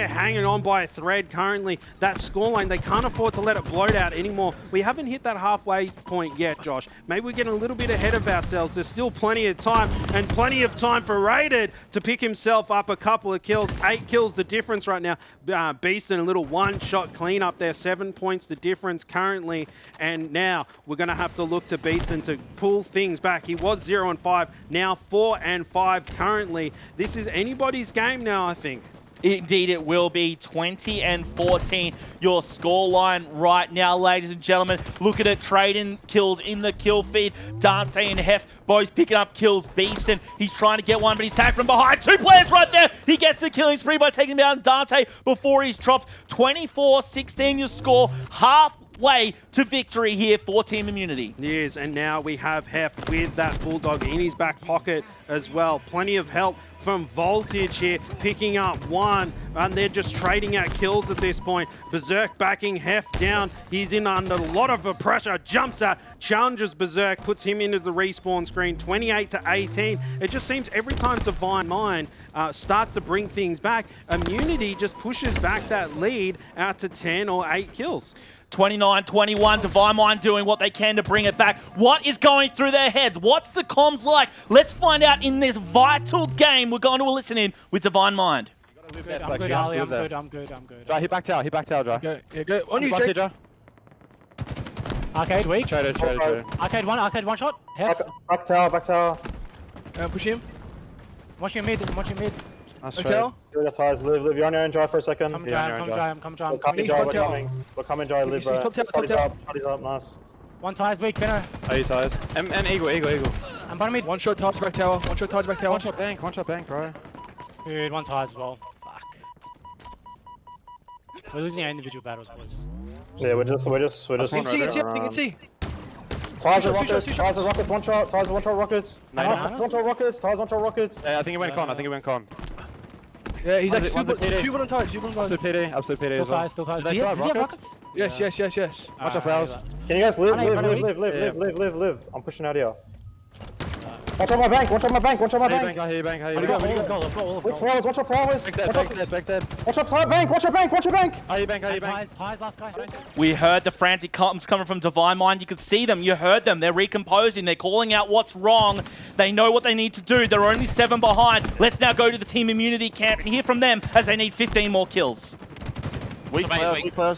hanging on by a thread currently. That scoreline, they can't afford to let it bloat out anymore. We haven't hit that halfway point yet, Josh. Maybe we're getting a little bit ahead of ourselves. There's still plenty of time, and plenty of time for Rated to pick himself up a couple of kills. 8 kills the difference right now. Beastn, a little one-shot cleanup there. 7 points the difference currently, and now we're going to have to look to Beastn to pull things back. He was 0 and 5, now 4 and 5 currently. This is anybody's game now, I think. Indeed, it will be 20 and 14. Your scoreline right now, ladies and gentlemen. Look at it, trading kills in the kill feed. Dante and Heff both picking up kills. Beastn, he's trying to get one, but he's tagged from behind. 2 players right there. He gets the killing spree by taking down Dante before he's dropped. 24-16 your score. Halfway to victory here for Team Immunity. Yes, and now we have Heff with that Bulldog in his back pocket as well. Plenty of help from Voltage here, picking up one, and they're just trading out kills at this point. BZIIRK backing Heff down. He's in under a lot of pressure, jumps out, challenges BZIIRK, puts him into the respawn screen, 28-18. It just seems every time Divine Mind starts to bring things back, Immunity just pushes back that lead out to 10 or 8 kills. 29-21, Divine Mind doing what they can to bring it back. What is going through their heads? What's the comms like? Let's find out in this vital game. We're going to listen in with Divine Mind. I'm good, Ali. I'm good. Dry, hit back tower, Dry. Yeah, go. On you, Jake. Arcade, weak. Traded. Arcade one shot. Heff. Back tower. Push him. Watch your mid. Nice trade. Live, you're on your own, Dry, for a second. Come dry. We're coming, Dry, live, bro. Party's up, nice. One tires weak, Benno. Are you tired? And Eagle. I'm bottom mid. One shot target back tower. One shot bank, bro. Good, one tires as well. Fuck. We're losing our individual battles, boys. Yeah, we're just. It's Tires are rockets, one shot rockets. One shot rockets. Yeah, I think it went con. Yeah, he's like two on tires. Absolute PD as well. Still tires. Does he have rockets? Yes. Watch out, flowers. Can you guys live? I'm pushing out here. Watch out my bank. How you bank? Which flowers? Watch out flowers. Back dead. Watch out side bank. Watch out bank. How you bank? Tires, last guy. We heard the frantic comms coming from Divine Mind. You could see them. You heard them. They're recomposing. They're calling out what's wrong. They know what they need to do. They're only 7 behind. Let's now go to the Team Immunity camp and hear from them as they need 15 more kills. Weak players.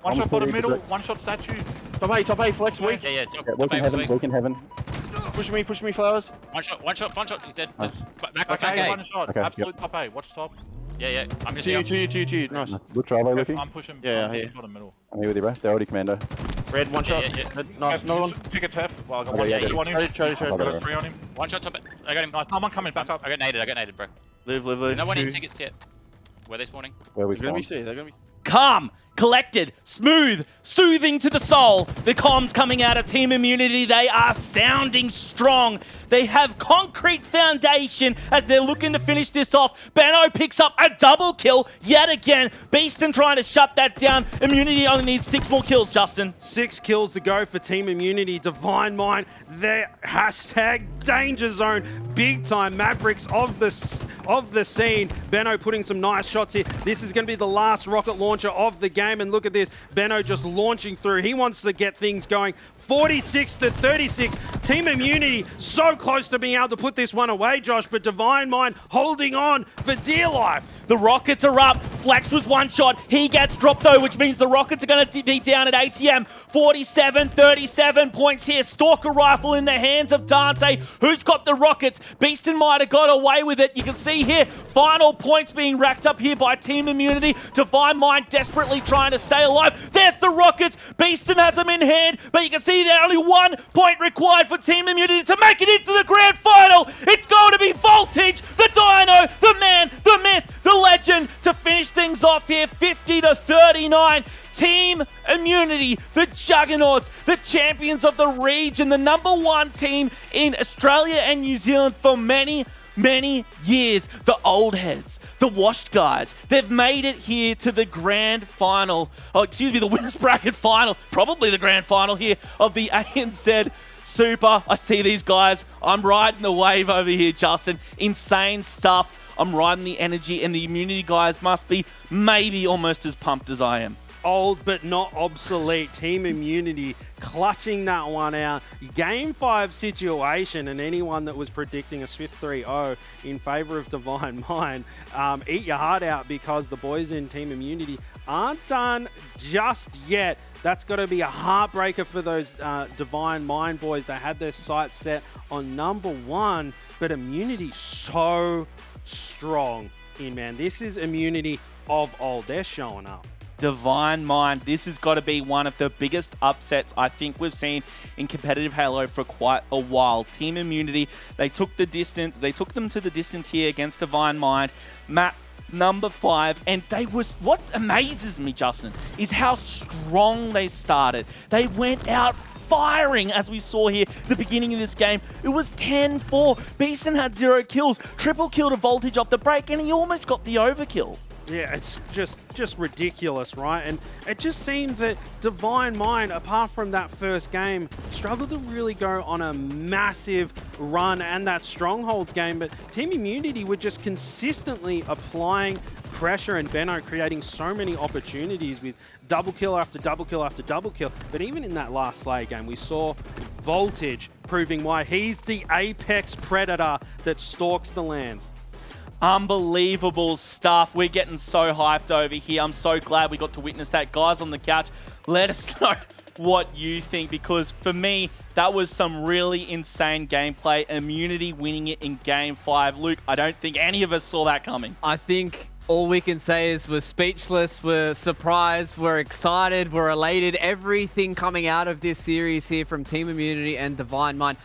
One shot for the middle. One shot statue. Top 8, flex weak. Woke in heaven. Push me, flowers. One shot. He's dead. Nice. Back, Okay, A. one shot. Okay, Absolute top A. Watch top. Yeah. I'm just To here. you. Nice. Good try, by looking. I'm pushing. Yeah, I'm here. pushing bottom middle. I'm here with you, bro. They're already commando. Red, one shot. Yeah. Red, nice, another one. Pick a Tef. Well, I got Okay, one yeah, two on him. Charlie. I got 3 on him. One shot top. I got him. Nice. Someone coming back up. I got naded, bro. Live. No one in 2. tickets yet. Where they spawning? Where we They're gonna be spawn. C. They're gonna be. Calm, collected, smooth, soothing to the soul. The comms coming out of Team Immunity, they are sounding strong. They have concrete foundation as they're looking to finish this off. Benno picks up a double kill yet again. Beastn trying to shut that down. Immunity only needs 6 more kills, Justin. 6 kills to go for Team Immunity. Divine Mind, their hashtag danger zone. Big time Mavericks of the scene. Benno putting some nice shots here. This is going to be the last rocket launcher of the game. And look at this. Benno just launching through. He wants to get things going. 46-36. Team Immunity so close to being able to put this one away, Josh, but Divine Mind holding on for dear life. The Rockets are up. Flex was one shot. He gets dropped though, which means the Rockets are going to be down at ATM. 47-37 points here. Stalker rifle in the hands of Dante. Who's got the Rockets? Beastn might have got away with it. You can see here, final points being racked up here by Team Immunity. Divine Mind desperately trying to stay alive. There's the Rockets. Beastn has them in hand, but you can see there only 1 point required for Team Immunity to make it into the grand final. It's going to be Voltage, the Dino, the man, the myth, the legend to finish things off here. 50-39. Team Immunity, the juggernauts, the champions of the region, the #1 team in Australia and New Zealand for many years. The old heads, the washed guys, they've made it here to the grand final. The winners bracket final. Probably the grand final here of the ANZ Super. I see these guys. I'm riding the wave over here, Justin. Insane stuff. I'm riding the energy, and the Immunity guys must be maybe almost as pumped as I am. Old but not obsolete. Team Immunity clutching that one out. Game 5 situation, and anyone that was predicting a swift 3-0 in favor of Divine Mind, eat your heart out, because the boys in Team Immunity aren't done just yet. That's got to be a heartbreaker for those Divine Mind boys that had their sights set on #1, but Immunity so strong in, man. This is Immunity of old. They're showing up. Divine Mind, this has got to be one of the biggest upsets I think we've seen in competitive Halo for quite a while. Team Immunity, they took the distance. They took them to the distance here against Divine Mind. Map #5, and what amazes me, Justin, is how strong they started. They went out firing, as we saw here at the beginning of this game. It was 10-4. Beastn had 0 kills. Triple kill to Voltage off the break, and he almost got the overkill. Yeah, it's just ridiculous, right? And it just seemed that Divine Mind, apart from that first game, struggled to really go on a massive run and that Strongholds game, but Team Immunity were just consistently applying pressure, and Benno creating so many opportunities with double kill after double kill after double kill. But even in that last Slayer game, we saw Voltage proving why he's the apex predator that stalks the lands. Unbelievable stuff. We're getting so hyped over here. I'm so glad we got to witness that. Guys on the couch, let us know what you think, because for me, that was some really insane gameplay. Immunity winning it in Game 5. Luke, I don't think any of us saw that coming. I think all we can say is we're speechless, we're surprised, we're excited, we're elated. Everything coming out of this series here from Team Immunity and Divine Mind.